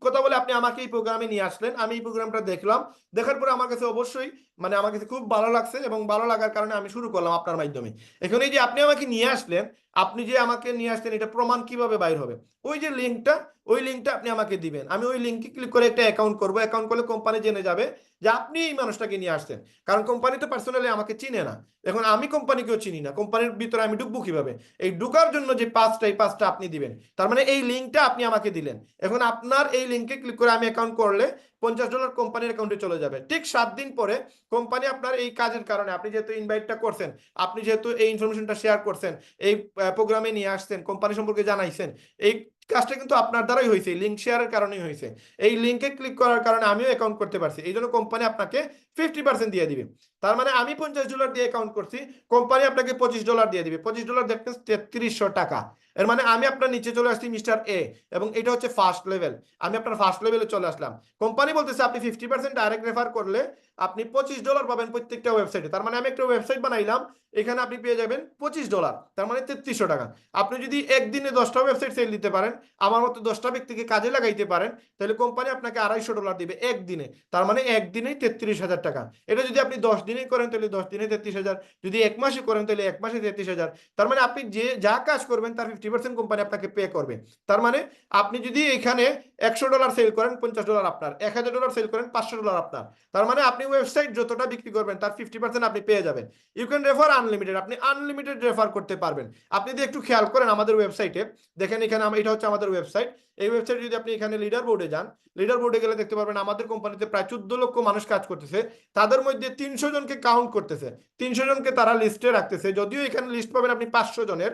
কথা বলে আপনি আমাকে এই প্রোগ্রামে নিয়ে আসলেন, আমি এই প্রোগ্রামটা দেখলাম, দেখার পরে আমার কাছে অবশ্যই মানে আমার কাছে খুব ভালো লাগছে, এবং ভালো লাগার কারণে আমি শুরু করলাম আপনার মাধ্যমে। এখন এই যে আপনি আমাকে নিয়ে আসলেন, আপনি যে আমাকে নিয়ে আসলেন, এটা প্রমাণ কিভাবে বাইর হবে, ওই যে লিঙ্কটা, ওই লিঙ্কটা আপনি আমাকে দিবেন, আমি ওই লিঙ্কে ক্লিক করে একটা অ্যাকাউন্ট করবো। অ্যাকাউন্ট করলে কোম্পানি জেনে যাবে যে আপনি এই মানুষটাকে নিয়ে আসছেন, কারণ কোম্পানি তো পার্সোনালি আমাকে চিনে না। এখন আমি কোম্পানিকেও চিনি না, কোম্পানির ভিতরে আমি ঢুকবো কিভাবে, এই ঢুকার জন্য যে এই পাঁচটা আপনি দিবেন, তার মানে এই লিঙ্কটা আপনি আমাকে দিলেন। এখন আপনার এই লিঙ্কে ক্লিক করে আমি অ্যাকাউন্ট করলে $50 কোম্পানির অ্যাকাউন্টে চলে যাবে। ঠিক 7 দিন পরে কোম্পানি আপনার এই কাজের কারণে, আপনি যেহেতু ইনভাইটটা করছেন, আপনি যেহেতু এই ইনফরমেশনটা শেয়ার করছেন, এই প্রোগ্রামে নিয়ে আসছেন, কোম্পানি সম্পর্কে জানাইছেন, এই কাজটা কিন্তু আপনার দ্বারাই হয়েছে, লিঙ্ক শেয়ারের কারণেই হয়েছে। এই লিঙ্কে ক্লিক করার কারণে আমিও অ্যাকাউন্ট করতে পারছি, এই জন্য কোম্পানি আপনাকে 50% দিয়ে দিবে। তার মানে আমি $50 দিয়ে অ্যাকাউন্ট করছি, কোম্পানি আপনাকে $25 দিয়ে দিবে। $25 দেখবেন 3300 টাকা। এর মানে আমি আপনার নিচে চলে আসছি মিস্টার এ, এবং এটা হচ্ছে ফার্স্ট লেভেল, আমি আপনার ফার্স্ট লেভেলে চলে আসলাম। কোম্পানি বলতেছে আপনি 50% ডাইরেক্ট রেফার করলে আপনি $25 পাবেন প্রত্যেকটা ওয়েবসাইটে। তার মানে আমি একটা ওয়েবসাইট বানাইলাম, এখানে আপনি পেয়ে যাবেন $25, তার মানে 3300 টাকা। আপনি যদি একদিনে 10টা ওয়েবসাইট সেল দিতে পারেন, আমার মতো 10টা ব্যক্তিকে কাজে লাগাইতে পারেন, তাহলে কোম্পানি আপনাকে $250 দিবে একদিনে। তার মানে একদিনেই 33,000 টাকা। এটা যদি আপনি 10 দিনেই করেন তাহলে 10 দিনে 33,000, যদি 1 মাসে করেন তাহলে 1 মাসে 33,000। তার মানে আপনি যে যা কাজ করবেন তার 50% কোম্পানি আপনাকে পে করবে। তার মানে আপনি যদি এখানে $100 সেল করেন, $50 আপনার, $1,000 সেল করেন, $500 আপনার। তার মানে আপনি ওয়েবসাইট যতটা বিক্রি করবেন তার 50% আপনি পেয়ে যাবেন। ইউ ক্যান রেফার আনলিমিটেড, আপনি আনলিমিটেড রেফার করতে পারবেন। আপনি যদি একটু খেয়াল করেন আমাদের ওয়েবসাইটে দেখেন, এখানে এটা হচ্ছে আমাদের ওয়েবসাইট। এই ওয়েবসাইটে যদি আপনি এখানে লিডার বোর্ডে যান, লিডার বোর্ডে গেলে দেখতে পারবেন আমাদের কোম্পানিতে প্রায় 14 লক্ষ মানুষ কাজ করতেছে, তাদের মধ্যে 300 জনকে কাউন্ট করতেছে, 300 জনকে তারা লিস্টে রাখতেছে। যদিও এখানে লিস্ট পাবেন আপনি 500 জনের,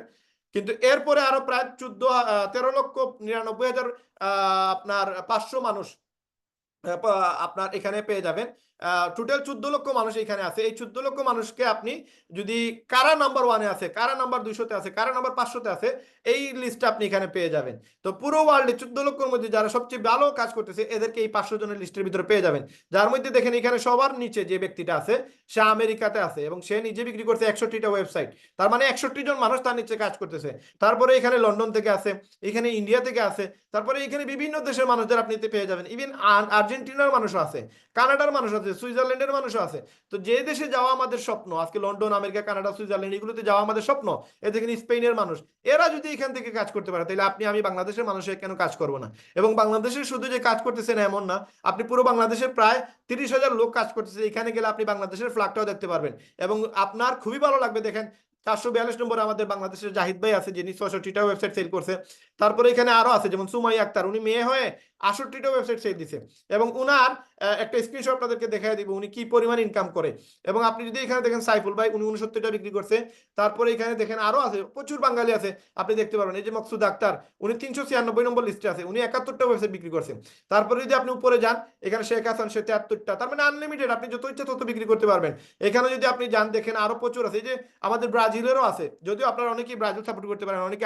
কিন্তু এরপরে আরো প্রায় 13,99,000 আপনার 500 মানুষ আপনার এখানে পেয়ে যাবেন। টোটাল 14 লক্ষ মানুষ এখানে আছে। এই 14 লক্ষ মানুষকে আপনি যদি কারা নাম্বার 1-এ আছে, কারা নাম্বার 200-তে আছে, কারা নাম্বার 500-তে আছে, এই লিস্টটা আপনি এখানে পেয়ে যাবেন। তো পুরো ওয়ার্ল্ডে 14 লক্ষের মধ্যে যারা সবচেয়ে ভালো কাজ করতেছে এদেরকে এই 500 জনের লিস্টের ভিতরে পেয়ে যাবেন। যার মধ্যে দেখেন এখানে সবার নিচে যে ব্যক্তিটা আছে সে আমেরিকাতে আছে এবং সে নিজে বিক্রি করছে 61টা ওয়েবসাইট। তার মানে 61 জন মানুষ তার নিচে কাজ করতেছে। তারপরে এখানে লন্ডন থেকে আছে, এখানে ইন্ডিয়া থেকে আছে, তারপরে এখানে বিভিন্ন দেশের মানুষদের আপনি পেয়ে যাবেন। ইভেন আর্জেন্টিনার মানুষও আছে, কানাডার মানুষ আছে, সুইজারল্যান্ডের মানুষও আছে। তো যে দেশে যাওয়া আমাদের স্বপ্ন, আজকে লন্ডন, আমেরিকা, কানাডা, সুইজারল্যান্ড এগুলোতে যাওয়া আমাদের স্বপ্ন, এ দেখেন স্পেনের মানুষ, এরা যদি এখান থেকে কাজ করতে পারে তাহলে আপনি আমি বাংলাদেশের মানুষের কেন কাজ করবো না? এবং বাংলাদেশের শুধু যে কাজ করতেছেন এমন না, আপনি পুরো বাংলাদেশের প্রায় 30,000 লোক কাজ করতেছে। এখানে গেলে আপনি বাংলাদেশের ফ্ল্যাগটাও দেখতে পারবেন এবং আপনার খুবই ভালো লাগবে। দেখেন 442 নম্বরে আমাদের বাংলাদেশের জাহিদ ভাই আছে, যিনি 66টা ওয়েবসাইট সেল করছে। তারপরে এখানে আরো আছে যেমন সুমাই আক্তার, উনি মেয়ে হয়ে 68টা ওয়েবসাইট সেল দিছে এবং উনার একটা স্ক্রিনশট আপনাদেরকে দেখাই দিব উনি কি পরিমাণ ইনকাম করে। এবং আপনি যদি এখানে দেখেন সাইফুল ভাই, উনি 69টা বিক্রি করছে। তারপরে এখানে দেখেন আরো আছে, প্রচুর বাঙালি আছে, আপনি দেখতে পারবেন। এই যে মকসুদ আক্তার, উনি 396 নম্বর লিস্টে আছে, উনি 71টা ওয়েবসাইট বিক্রি করছেন। তারপরে যদি আপনি উপরে যান, এখানে শেখ হাসান, সে 73টা। তার মানে আনলিমিটেড, আপনি যত ইচ্ছা তত বিক্রি করতে পারবেন। এখানে যদি আপনি যান দেখেন আরো প্রচুর আছে। এই যে আমাদের ব্রাজিলেরও আছে, যদিও আপনারা অনেকেই ব্রাজিল সাপোর্ট করতে পারেন, অনেকে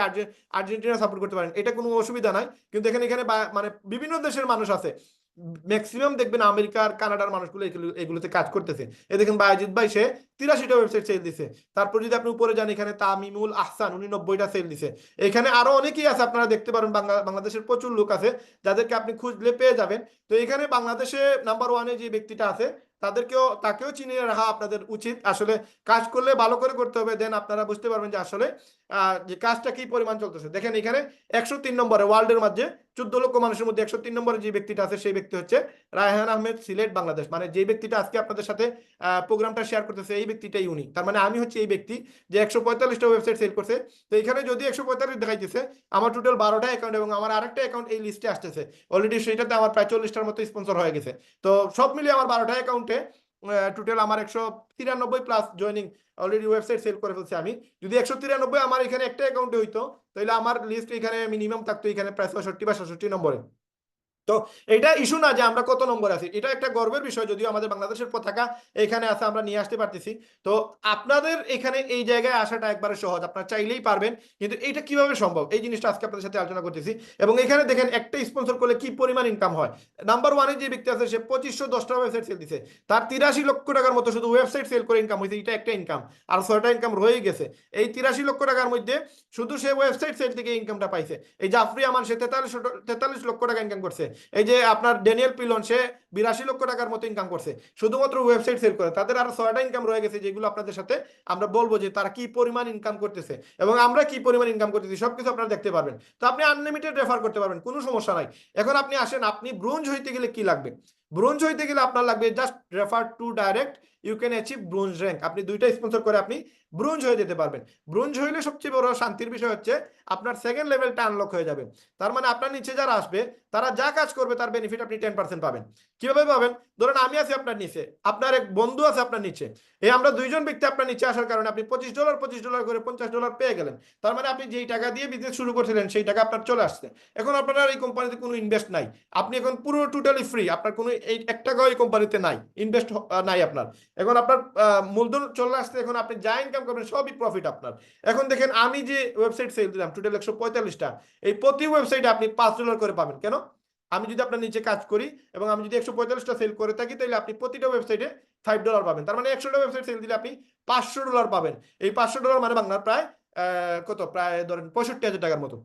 আর্জেন্টিনা সাপোর্ট করতে পারেন, এটা কোনো অসুবিধা নাই। কিন্তু এখানে এখানে মানে বিভিন্ন দেশের মানুষ আছে, ম্যাক্সিমাম দেখবেন আমেরিকার, কানাডার মানুষগুলো এগুলোতে কাজ করতেছে। এ দেখেন বায়েজিদ ভাই, সে 83টা ওয়েবসাইট সেল দিছে। তারপর যদি আপনি উপরে যান, এখানে তামিমুল আহসান, উনি 90টা সেল দিছে। এখানে আরো অনেকেই আছে, আপনারা দেখতে পারেন বাংলাদেশের প্রচুর লোক আছে যাদেরকে আপনি খুঁজলে পেয়ে যাবেন। তো এখানে বাংলাদেশে নাম্বার 1-এ যে ব্যক্তিটা আছে তাকেও চিনিয়ে রাখা আপনাদের উচিত। আসলে কাজ করলে ভালো করে করতে হবে, দেন আপনারা বুঝতে পারবেন যে আসলে যে কাজটা কি পরিমাণ চলতেছে। দেখেন এখানে 103 নম্বরে ওয়ার্ল্ডের মধ্যে 14 লক্ষ মানুষের মধ্যে 103 নম্বরে যে ব্যক্তিটা আছে সেই ব্যক্তি হচ্ছে রায়হান আহমেদ, সিলেট, বাংলাদেশ। মানে যে ব্যক্তিটা আজকে আপনাদের সাথে প্রোগ্রামটা শেয়ার করতেছে এই ব্যক্তিটাই উনি। তার মানে আমি হচ্ছে এই ব্যক্তি যে 145টা ওয়েবসাইট সেল করছে। তো এখানে যদি 145 দেখাইতেছে, আমার টোটাল 12টা অ্যাকাউন্ট এবং আমার আরেকটা অ্যাকাউন্ট এই লিস্টে আসতেছে অলরেডি, সেটাতে আমার প্রায় 40টার মতো স্পন্সর হয়ে গেছে। তো সব মিলিয়ে আমার 12টা অ্যাকাউন্টে টোটাল আমার 193 plus joining already website sell করে ফেলছি আমি। যদি 193 আমার এখানে একটা অ্যাকাউন্টে হইতো তাহলে আমার লিস্ট এখানে মিনিমাম থাকতো এখানে প্রায় 66 বা 67 নম্বরে। তো এটা ইস্যু না যে আমরা কত নম্বর আছি, এটা একটা গর্বের বিষয়। যদিও আমাদের বাংলাদেশের পতাকা এখানে আছে, আমরা নিয়ে আসতে পারতেছি। তো আপনাদের এখানে এই জায়গায় আসাটা একবারে সহজ, আপনারা চাইলেই পারবেন। কিন্তু এটা কিভাবে সম্ভব, এই জিনিসটা আজকে আপনাদের সাথে আলোচনা করতেছি। এবং এখানে দেখেন একটা স্পন্সর করলে কি পরিমাণ ইনকাম হয়। নাম্বার 1-এ যে ব্যক্তি আছে সে 2510টা ওয়েবসাইট সেল দিছে, তার 83 লক্ষ টাকার মতো শুধু ওয়েবসাইট সেল করে ইনকাম হয়েছে। এটা একটা ইনকাম, আর 6টা ইনকাম রয়ে গেছে। এই 83 লক্ষ টাকার মধ্যে শুধু সে ওয়েবসাইট সেল থেকে ইনকামটা পাইছে। এই জাফরি আমান, সে 43 লক্ষ টাকা ইনকাম করছে। এই যে আপনার ড্যানিয়েল পিলন, সে 82 লক্ষ টাকার মতো ইনকাম করছে শুধুমাত্র ওয়েবসাইট সেল করে। তাদের আরো 6টা ইনকাম রয়ে গেছে, যেগুলো আপনাদের সাথে আমরা বলবো যে তারা কি পরিমাণ ইনকাম করতেছে এবং আমরা কি পরিমাণ ইনকাম করতেছি, সবকিছু আপনারা দেখতে পারবেন। তো আপনি আনলিমিটেড রেফার করতে পারবেন, কোনো সমস্যা নাই। এখন আপনি আসেন, আপনি ব্রোঞ্জ হইতে গেলে কি লাগবে? ব্রোঞ্জ হইতে গেলে আপনার লাগবে just refer to direct you can achieve bronze rank. আপনি দুইটা স্পন্সর করে আপনি ব্রোঞ্জ হয়ে যেতে পারবেন। ব্রোঞ্জ হইলে সবচেয়ে বড় শান্তির বিষয় হচ্ছে আপনার সেকেন্ড লেভেলটা আনলক হয়ে যাবে। তার মানে আপনার নিচে যারা আসবে তারা যা কাজ করবে তার বেনিফিট আপনি 10% পাবেন। কিভাবে পাবেন? ধরেন আমি আছি আপনার নিচে, আপনার এক বন্ধু আছে আপনার নিচে, এই আমরা দুইজন ব্যক্তি আপনার নিচে আসার কারণে আপনি $25 করে $50 পেয়ে গেলেন। তার মানে আপনি যেই টাকা দিয়ে বিজনেস শুরু করছিলেন সেই টাকা আপনার চলে আসছে। এখন আপনার এই কোম্পানিতে কোনো ইনভেস্ট নাই, আপনি এখন পুরো টোটালি ফ্রি, আপনার কোনো এই 1 টাকাও এই কোম্পানিতে নাই, ইনভেস্ট নাই আপনার। এখন আপনার মূলধন চলে আসছে, এখন আপনি যা ইনকাম করবেন সবই প্রফিট আপনার। এখন দেখেন আমি যে ওয়েবসাইট সেল দিলাম টোটাল 145টা, এই প্রতি ওয়েবসাইটে আপনি $5 করে পাবেন। কেন? আমি যদি আপনার নিচে কাজ করি এবং আমি যদি 145টা সেল করে থাকি তাহলে আপনি প্রতিটা ওয়েবসাইটে $5 পাবেন। তার মানে 100টা ওয়েবসাইট সেল দিলে আপনি $500 পাবেন। এই $500 মানে বাংলার প্রায় কত, প্রায় ধরেন 65,000 টাকার মতো।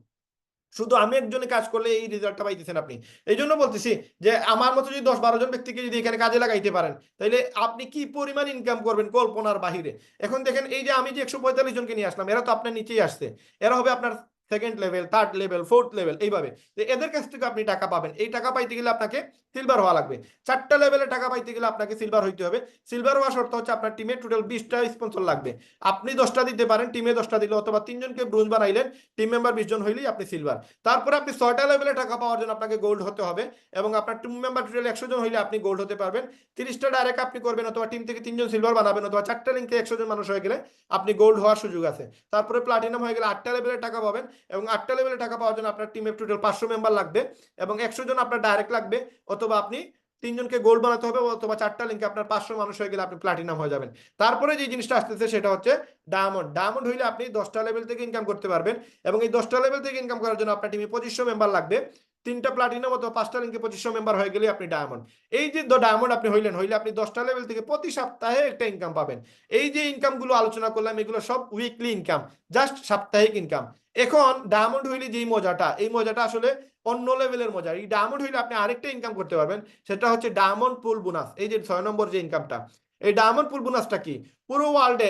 শুধু আমি একজনে কাজ করলে এই রেজাল্টটা পাইতেছেন আপনি। এই জন্য বলতেছি যে আমার মতো যদি 10-12 জন ব্যক্তিকে যদি এখানে কাজে লাগাইতে পারেন তাহলে আপনি কি পরিমাণ ইনকাম করবেন কল্পনার বাহিরে। এখন দেখেন এই যে আমি যে 145 জনকে নিয়ে আসলাম, এরা তো আপনার নিচেই আসছে, এরা হবে আপনার second level, third level, fourth level, এইভাবে এদের কাছ থেকে আপনি টাকা পাবেন। এই টাকা পাইতে গেলে আপনাকে সিলভার হওয়া লাগবে। 4টা লেভেলে টাকা পাইতে গেলে আপনাকে সিলভার হইতে হবে। সিলভার হওয়া শর্ত হচ্ছে আপনার টিমে টোটাল 20টা স্পন্সর লাগবে। আপনি 10টা দিতে পারেন, টিমে 10টা দিলে, অথবা 3জনকে ব্রোঞ্জ বানাইলেন, টিম মেম্বার 20 জন হইলেই আপনি সিলভার। তারপরে আপনি 6টা লেভেলে টাকা পাওয়ার জন্য আপনাকে গোল্ড হতে হবে, এবং আপনার টিম মেম্বার টোটাল 100 জন হইলে আপনি গোল্ড হতে পারবেন। 30টা ডাইরেক্ট আপনি করবেন, অথবা টিম থেকে 3জন সিলভার বানাবেন, অথবা 4টা লিঙ্কে 100 জন মানুষ হয়ে গেলে আপনি গোল্ড হওয়ার সুযোগ আছে। তারপরে প্লাটিনাম হয়ে গেলে 8টা লেভেলে টাকা পাবেন, এবং 8টা লেভেলে টাকা পাওয়ার জন্য আপনার টিমে টোটাল 500 মেম্বার লাগবে, এবং 100 জন আপনার ডাইরেক্ট লাগবে, অথবা আপনি 3জনকে গোল্ড বানাতে হবে, অথবা 4টা লিঙ্কে আপনার 500 মানুষ হয়ে গেলে আপনি প্লাটিনাম হয়ে যাবেন। তারপরে যে জিনিসটা আসতেছে সেটা হচ্ছে ডায়মন্ড। ডায়মন্ড হইলে আপনি 10টা লেভেল থেকে ইনকাম করতে পারবেন, এবং এই 10টা লেভেল থেকে ইনকাম করার জন্য আপনার টিমে 2500 মেম্বার লাগবে। 3টা প্লাটিনাম অথবা 5টা লিঙ্কে 2500 মেম্বার হয়ে গেলে আপনি ডায়মন্ড। এই যে ডায়মন্ড আপনি হইলে আপনি 10টা লেভেল থেকে প্রতি সপ্তাহে একটা ইনকাম পাবেন। এই যে ইনকামগুলো আলোচনা করলাম এগুলো সব উইকলি ইনকাম, জাস্ট সাপ্তাহিক ইনকাম। এখন ডায়মন্ড হইলে যেই মজাটা, এই মজাটা আসলে অন্য লেভেলের মজা। এই ডায়মন্ড হইলে আপনি আরেকটা ইনকাম করতে পারবেন, সেটা হচ্ছে ডায়মন্ড পুল বোনাস। এই যে 6 নম্বর যে ইনকামটা, এই ডায়মন্ড পুল বোনাসটা কি? পুরো ওয়ার্ল্ডে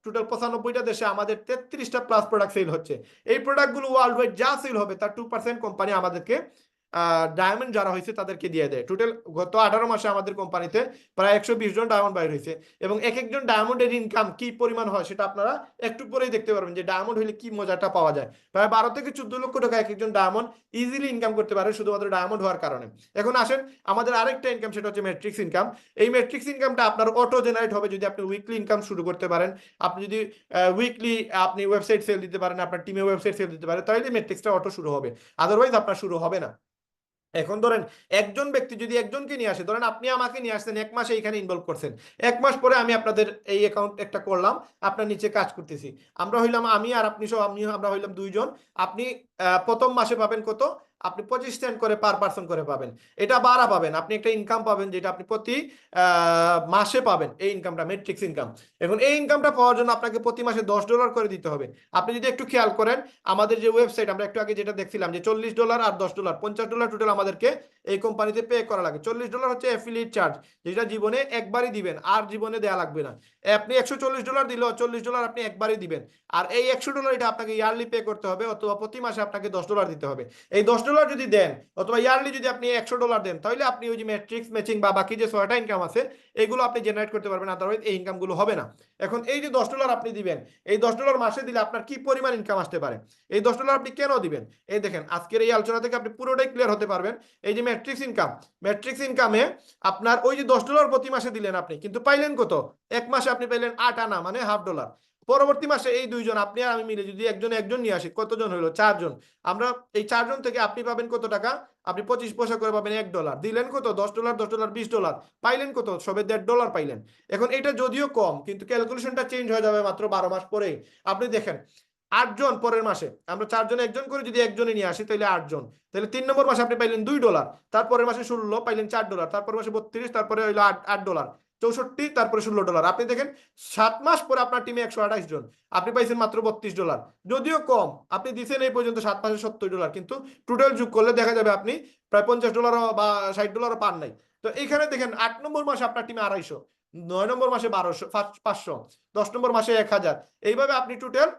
টোটাল 95টা দেশে আমাদের 33টা প্লাস প্রোডাক্ট সেল হচ্ছে। এই প্রোডাক্টগুলো ওয়ার্ল্ড ওয়াইড যা সেল হবে তার 2% কোম্পানি আমাদেরকে ডায়মন্ড যারা হয়েছে তাদেরকে দিয়ে দেয়। টোটাল গত 18 মাসে আমাদের কোম্পানিতে প্রায় 120 জন ডায়মন্ড বাইর হয়েছে, এবং এক একজন ডায়মন্ডের ইনকাম কি পরিমাণ হয় সেটা আপনারা একটু পরেই দেখতে পারবেন, যে ডায়মন্ড হইলে কি মজাটা পাওয়া যায়। প্রায় 12 থেকে 14 লক্ষ টাকা এক একজন ডায়মন্ড ইজিলি ইনকাম করতে পারে শুধুমাত্র ডায়মন্ড হওয়ার কারণে। এখন আসেন আমাদের আরেকটা ইনকাম, সেটা হচ্ছে ম্যাট্রিক্স ইনকাম। এই ম্যাট্রিক্স ইনকামটা আপনার অটো জেনারেট হবে যদি আপনি উইকলি ইনকাম শুরু করতে পারেন। আপনি যদি উইকলি আপনি ওয়েবসাইট সেল দিতে পারেন, আপনার টিমে ওয়েবসাইট সেল দিতে পারেন, তাহলে ম্যাট্রিক্সটা অটো শুরু হবে, আদারওয়াইজ আপনার শুরু হবে না। এখন ধরেন একজন ব্যক্তি যদি একজনকে নিয়ে আসে, ধরেন আপনি আমাকে নিয়ে আসছেন, 1 মাসে এখানে ইনভলভ করছেন, 1 মাস পরে আমি আপনাদের এই অ্যাকাউন্ট একটা করলাম, আপনার নিচে কাজ করতেছি, আমরা হইলাম, আমি আর আপনি সহ আমরা হইলাম 2 জন। আপনি প্রথম মাসে পাবেন কত? আপনি 25 সেন্ট করে পার পার্সন করে পাবেন। এটা বাড়া পাবেন, আপনি একটা ইনকাম পাবেন যেটা আপনি প্রতি মাসে পাবেন, এই ইনকামটা ম্যাট্রিক্স ইনকাম। এখন এই ইনকামটা পাওয়ার জন্য আপনাকে প্রতি মাসে $10 করে দিতে হবে। আপনি যদি একটু খেয়াল করেন আমাদের যে ওয়েবসাইট, আমরা একটু আগে যেটা দেখছিলাম যে $40 আর $10, $50 টোটাল আমাদেরকে এই কোম্পানিতে পে করা লাগে। $40 হচ্ছে অ্যাফিলিয়েট চার্জ, যেটা জীবনে একবারই দিবেন, আর জীবনে দেয়া লাগবে না। আপনি $140 দিলেও $40 আপনি একবারই দিবেন, আর এই $100 এটা আপনাকে ইয়ারলি পে করতে হবে, অথবা প্রতি মাসে আপনাকে $10 দিতে হবে। এই $10 যদি দেন, অথবা ইয়ারলি যদি আপনি $100 দেন, তাহলে আপনি ওই যে ম্যাট্রিক্স ম্যাচিং বা বাকি যে 6টা ইনকাম আছে এগুলো আপনি জেনারেট করতে পারবেন, আদারওয়াইজ এই ইনকামগুলো হবে না। এখন এই যে $10 আপনি দিবেন, এই $10 মাসে দিলে আপনার কি পরিমাণ ইনকাম আসতে পারে, এই $10 আপনি কেন দিবেন, এই দেখেন আজকের এই আলোচনা থেকে আপনি পুরোটাই ক্লিয়ার হতে পারবেন। এই যে ম্যাট্রিক্স ইনকাম, ম্যাট্রিক্স ইনকামে আপনার ওই যে $10 প্রতি মাসে দিলেন আপনি, কিন্তু পাইলেন কত? 1 মাসে আপনি পাইলেন 8 আনা, মানে $1/2। পরবর্তী মাসে এই 2 জন, আপনি আর আমি মিলে যদি একজন নিয়ে আসি, কতজন হলো? 4 জন। আমরা এই 4 জন থেকে আপনি পাবেন কত টাকা? আপনি 25 পয়সা করে পাবেন $1। দিলেন কত? $10, $10, $20, পাইলেন কত? সবে $1.5 পাইলেন। এখন এটা যদিও কম, কিন্তু ক্যালকুলেশনটা চেঞ্জ হয়ে যাবে মাত্র 12 মাস পরেই। আপনি দেখেন 8 জন পরের মাসে, আমরা 4 জন একজন করে যদি একজনে নিয়ে আসি তাহলে 8 জন, তাহলে 3 নম্বর মাসে আপনি পাইলেন $2, তারপরের মাসে 16 পাইলেন $4, তারপরের মাসে 32, তারপরে হইলো $8, 64, তারপরে $16। আপনি দেখেন 7 মাস পরে আপনার টিমে 128 জন, আপনি পাইছেন মাত্র $32। যদিও কম, আপনি দিচ্ছেন এই পর্যন্ত 7 মাসে $70, কিন্তু টোটাল যোগ করলে দেখা যাবে আপনি প্রায় $50 বা $60 পান নাই। তো এইখানে দেখেন 8 নম্বর মাসে আপনার টিমে 250, 9 নম্বর মাসে 1200, 500, 10 নম্বর মাসে 1000, এইভাবে আপনি টোটাল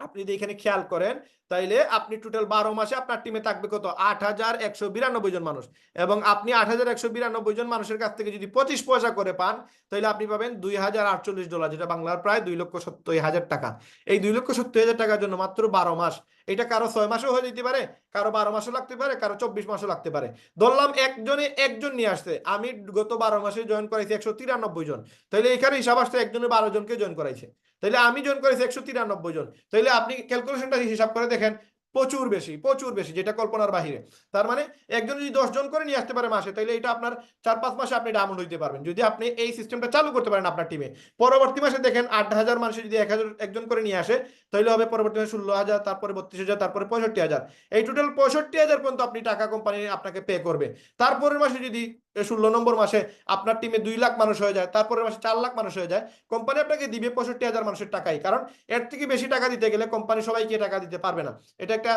আপনি যদি এখানে খেয়াল করেন তাইলে আপনি টোটাল 12 মাসে আপনার টিমে থাকবে কত 8,192 জন মানুষ, এবং আপনি 8,192 জন মানুষের কাছ থেকে যদি 25 পয়সা করে পান তাহলে আপনি পাবেন $2,048, যেটা বাংলার প্রায় 2,70,000 টাকা। এই 2,70,000 টাকার জন্য মাত্র 12 মাস। এটা কারো 6 মাসও হয়ে যেতে পারে, কারো 12 মাসও লাগতে পারে, কারো 24 মাসও লাগতে পারে। ধরলাম একজনে একজন নিয়ে আসছে, আমি গত 12 মাসে জয়েন করাইছি 193 জন, তাহলে এখানে হিসাব আসছে একজনে 12 জনকে জয়েন করাইছে, তাহলে আমি জয়েন করেছি 193 জন। তাহলে আপনি ক্যালকুলেশনটা হিসাব করে দেখেন, প্রচুর বেশি, প্রচুর বেশি, যেটা কল্পনার বাহিরে। তার মানে একজন যদি 10 জন করে নিয়ে আসতে পারে মাসে, তাহলে এটা আপনার 4-5 মাসে আপনি ডায়মন্ড হইতে পারবেন যদি আপনি এই সিস্টেমটা চালু করতে পারেন আপনার টিমে। পরবর্তী মাসে দেখেন 8,000 মানুষে যদি 1,000 একজন করে নিয়ে আসে, তাহলে হবে পরবর্তী মাসে 16,000, তারপরে 32,000, তারপরে 65,000। এই টোটাল 65,000 পর্যন্ত আপনি টাকা কোম্পানি আপনাকে পে করবে। তারপরের মাসে যদি 16 নম্বর মাসে আপনার টিমে 2 লাখ মানুষ হয়ে যায়, তারপরের মাসে 4 লাখ মানুষ হয়ে যায়, কোম্পানি আপনাকে দিবে 65,000 মানুষের টাকাই। কারণ এর থেকে বেশি টাকা দিতে গেলে কোম্পানি সবাইকে টাকা দিতে পারবে না, এটা একটা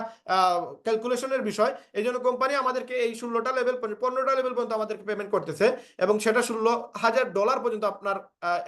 ক্যালকুলেশনের বিষয়। এই জন্য কোম্পানি আমাদেরকে এই 16টা লেভেল 15টা লেভেল পর্যন্ত আমাদেরকে পেমেন্ট করতেছে, এবং সেটা $16,000 পর্যন্ত আপনার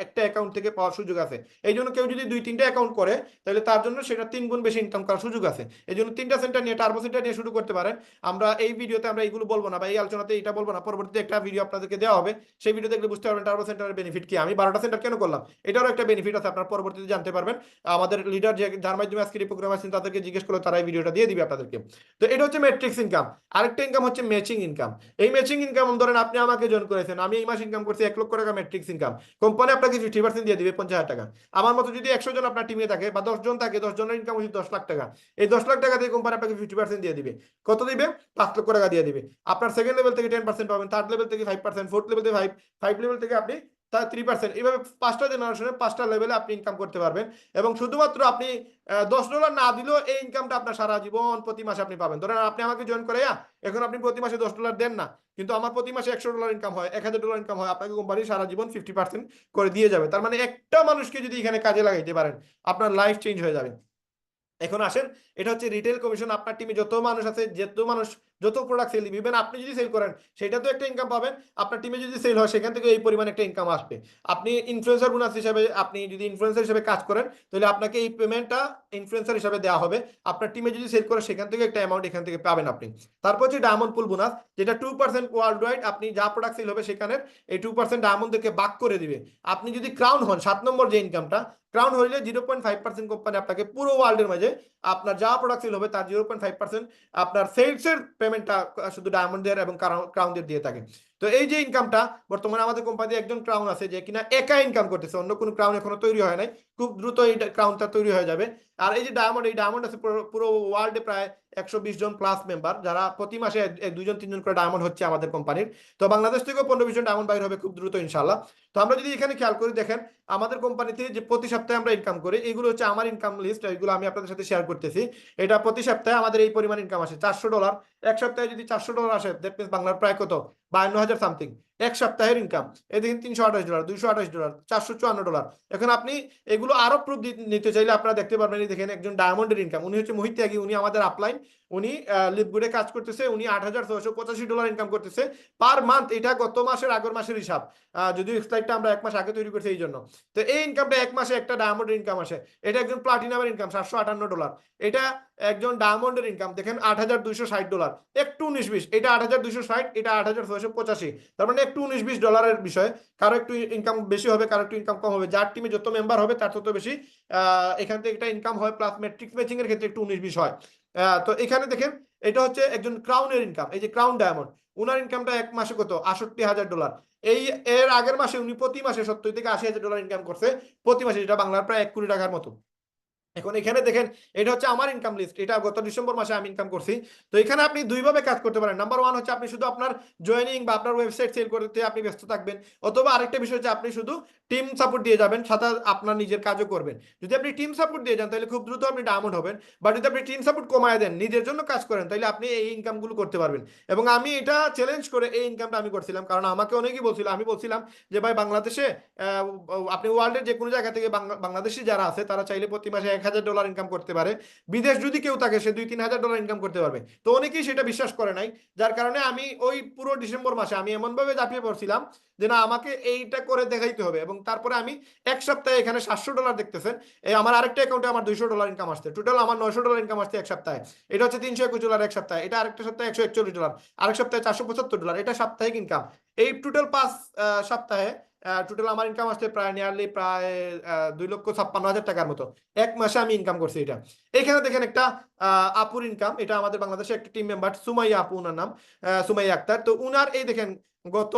একটা অ্যাকাউন্ট থেকে পাওয়ার সুযোগ আছে। এই জন্য কেউ যদি 2-3টা অ্যাকাউন্ট করে তাহলে তার জন্য সেটা 3 গুণ বেশি ইনকাম করার সুযোগ আছে। এই জন্য 3টা সেন্টার নিয়ে, টার্বো সেন্টার নিয়ে শুরু করতে পারেন। আমরা এই ভিডিওতে আমরা এইগুলো বলবো না, বা এই আলোচনাতে এটা বলবো না, পরবর্তীতে একটা ভিডিও আপনাদেরকে দেওয়া হবে, সেই ভিডিও দেখলে বুঝতে পারবেন টার্বো সেন্টারের বেনিফিট কি। আমি 12টা সেন্টার কেন করলাম এটারও একটা বেনিফিট আছে, আপনার পরবর্তীতে জানতে পারবেন। আমাদের লিডার যে যার মাধ্যমে আজকে এই প্রোগ্রাম আছেন তাদেরকে জিজ্ঞেস করলে তারা এই ভিডিওটা দিয়ে দিবে আপনাদেরকে। তো এটা হচ্ছে ম্যাট্রিক্স ইনকাম। আরেকটা ইনকাম হচ্ছে ম্যাচিং ইনকাম। এই ম্যাচিং ইনকাম ধরেন আপনি আমাকে জয়েন করেছেন, আমি এই মাস ইনকাম করছি 1,00,000 টাকা ম্যাট্রিক্স ইনকাম, কোম্পানি আপনাকে 50% দিয়ে দিবে 50,000 টাকা। আমার মতো যদি 100 জন আপনার টিমে থাকে বা 10 জন থাকে, 10 জনের ইনকাম হচ্ছে 10 লাখ টাকা। এই 10 লাখ টাকা দিয়ে কোম্পানি আপনাকে 50% দিয়ে দিবে। কত দিবে? 5,00,000 টাকা দিয়ে দিবে। আপনার সেকেন্ড লেভেল থেকে 10% পাবেন, থার্ড লেভেল থেকে 5%, ফোর্থ লেভেল থেকে 5 লেভেল থেকে আপনি 3%। এইভাবে 5টা জেনারেশনে 5টা লেভেলে আপনি ইনকাম করতে পারবেন। এবং শুধুমাত্র আপনি $10 না দিলেও এই ইনকামটা আপনার সারা জীবন প্রতি মাসে আপনি পাবেন। ধরেন আপনি আমাকে জয়েন করে এখন আপনি প্রতি মাসে $10 দেন না, কিন্তু আমার প্রতি মাসে $100 ইনকাম হয়, $1,000 ইনকাম হয়, আপনাকে কোম্পানি সারা জীবন 50% করে দিয়ে যাবে। তার মানে একটা মানুষকে যদি এখানে কাজে লাগাইতে পারেন, আপনার লাইফ চেঞ্জ হয়ে যাবে। এখন আসেন, এটা হচ্ছে রিটেল কমিশন। আপনার টিমে যত মানুষ আছে, যত মানুষ যত প্রোডাক্ট সেল দিবেন, আপনি যদি সেল করেন সেটা তো একটা ইনকাম পাবেন। আপনার টিমে যদি সেল হয় সেখান থেকে এই পরিমাণ একটা ইনকাম আসবে। আপনি ইনফ্লুয়েন্সার বোনাস হিসাবে, আপনি যদি ইনফ্লুয়েন্সার হিসেবে কাজ করেন তাহলে আপনাকে এই পেমেন্টটা ইনফ্লুয়েন্সার হিসাবে দেওয়া হবে। আপনার টিমে যদি সেল করে সেখান থেকে একটা অ্যামাউন্ট এখান থেকে পাবেন আপনি। তারপর হচ্ছে ডায়মন্ড পুল বোনাস, যেটা 2% ওয়ার্ল্ড ওয়াইড। আপনি যা প্রোডাক্ট সেল হবে সেখানে এই 2% ডায়মন্ডকে ভাগ করে দিবে। আপনি যদি ক্রাউন হন, 7 নম্বর যে ইনকামটা, ক্রাউন হইলে 0.5% কোম্পানি আপনাকে পুরো ওয়ার্ল্ডের মাঝে আপনার যা প্রোডাক্ট সেল হবে তার 0.5% আপনার সেলসের পেমেন্টটা শুধু ডায়মন্ডের এবং ক্রাউনদের দিয়ে থাকে। তো এই যে ইনকামটা বর্তমানে আমাদের কোম্পানিতে একজন ক্রাউন আছে যে কিনা একা ইনকাম করতেছে, অন্য কোনো ক্রাউন এখনো তৈরি হয় নাই, খুব দ্রুত এই ক্রাউনটা তৈরি হয়ে যাবে। আর এই যে ডায়মন্ড, এই ডায়মন্ড আছে পুরো ওয়ার্ল্ডে প্রায় 120 জন প্লাস মেম্বার, যারা প্রতি মাসে 2-3 জন করে ডায়মন্ড হচ্ছে আমাদের কোম্পানির। তো বাংলাদেশ থেকেও 15-20 জন ডায়মন্ড বাইর হবে খুব দ্রুত ইনশাল্লাহ। তো আমরা যদি এখানে খেয়াল করি, দেখেন আমাদের কোম্পানিতে যে প্রতি সপ্তাহে আমরা ইনকাম করি, এইগুলো হচ্ছে আমার ইনকাম লিস্ট, এইগুলো আমি আপনাদের সাথে শেয়ার করতেছি। এটা প্রতি সপ্তাহে আমাদের এই পরিমাণ ইনকাম আসে $400। এক সপ্তাহে যদি $400 আসে, দ্যাট মিনস বাংলার প্রায় কত, 52,000 সামথিং এক সপ্তাহের ইনকাম। এদিকে $328, $228, $454। এখন আপনি এগুলো আরো প্রুফ নিতে চাইলে আপনারা দেখতে পারবেন, দেখেন একজন ডায়মন্ডের ইনকাম, উনি হচ্ছে মোহিত ত্যাগী, উনি আমাদের আপলাইন, উনি লিপগুডে কাজ করতেছে, উনি $8,685 ইনকাম করতেছে পার মান্থ। এটা গত মাসের আগের মাসের হিসাব, যদিও স্লাইডটা আমরা 1 মাস আগে তৈরি করছি এই জন্য। তো এই ইনকামটা 1 মাসে একটা ডায়মন্ডের ইনকাম আসে। এটা একজন প্লাটিনামের ইনকাম $758। এটা একজন ডায়মন্ডের ইনকাম দেখেন $8,260, একটু 19-20, এটা 8,260, এটা 8,685। তার মানে একটু $19-20 বিষয়, কারো একটু ইনকাম বেশি হবে, কারো একটু ইনকাম কম হবে। যার টিমে যত মেম্বার হবে তার তত বেশি এখান থেকে একটা ইনকাম হয়। প্লাস ম্যাট্রিক্স ম্যাচিং এর ক্ষেত্রে একটু 19-20 হয়। তো এখানে দেখেন এটা হচ্ছে একজন ক্রাউনের ইনকাম, এই যে ক্রাউন ডায়মন্ড, উনার ইনকামটা 1 মাসে কত, $68,000। এই এর আগের মাসে উনি প্রতি মাসে $70,000 থেকে $80,000 ইনকাম করছে প্রতি মাসে, যেটা বাংলার প্রায় 1 কোটি টাকার মতো। এখন এখানে দেখেন এটা হচ্ছে আমার ইনকাম লিস্ট, এটা গত ডিসেম্বর মাসে আমি ইনকাম করছি। তো এখানে আপনি দুইভাবে কাজ করতে পারেন। নাম্বার 1 হচ্ছে আপনি শুধু আপনার জয়েনিং বা আপনার ওয়েবসাইট সেল করতে আপনি ব্যস্ত থাকবেন, অথবা আরেকটা বিষয় হচ্ছে আপনি শুধু টিম সাপোর্ট দিয়ে যাবেন, সাথে আপনার নিজের কাজও করবেন। যদি আপনি টিম সাপোর্ট দিয়ে যান তাহলে খুব দ্রুত আপনি ডায়মন্ড হবেন, বা যদি আপনি টিম সাপোর্ট কমায় দেন, নিজের জন্য কাজ করেন, তাহলে আপনি এই ইনকামগুলো করতে পারবেন। এবং আমি এটা চ্যালেঞ্জ করে এই ইনকামটা আমি করছিলাম, কারণ আমাকে অনেকেই বলছিল, আমি বলছিলাম যে ভাই বাংলাদেশে আপনি ওয়ার্ল্ডের যে কোনো জায়গা থেকে বাংলাদেশি যারা আছে তারা চাইলে প্রতি মাসে $1,000 ইনকাম করতে পারে, বিদেশ যদি কেউ থাকে সে $2-3,000 ইনকাম করতে পারবে। তো অনেকেই সেটা বিশ্বাস করে নাই, যার কারণে আমি ওই পুরো ডিসেম্বর মাসে আমি এমনভাবে ঝাঁপিয়ে পড়ছিলাম যে না আমাকে এইটা করে দেখাইতে হবে। এবং তারপরে আমি এক সপ্তাহে এখানে $700 দেখতেছেন, এই আমার আরেকটা অ্যাকাউন্টে আমার $200 ইনকাম আসছে, টোটাল আমার $900 ইনকাম আসছে এক সপ্তাহে। এটা হচ্ছে $321 এক সপ্তাহে, এটা আরেকটা সপ্তাহে $141, আরেক সপ্তাহে $475, এটা সাপ্তাহিক ইনকাম। এই টোটাল 5 সপ্তাহে টোটাল আমার ইনকাম আসছে প্রায় নিয়ারলি প্রায় 2,56,000 টাকার মতো। এক মাসে আমি ইনকাম করছি এটা। এখানে দেখেন একটা আপুর ইনকাম, এটা আমাদের বাংলাদেশের একটা টিম মেম্বার সুমাইয়া আপু, উনার নাম সুমাইয়া আক্তার। তো উনার এই দেখেন গত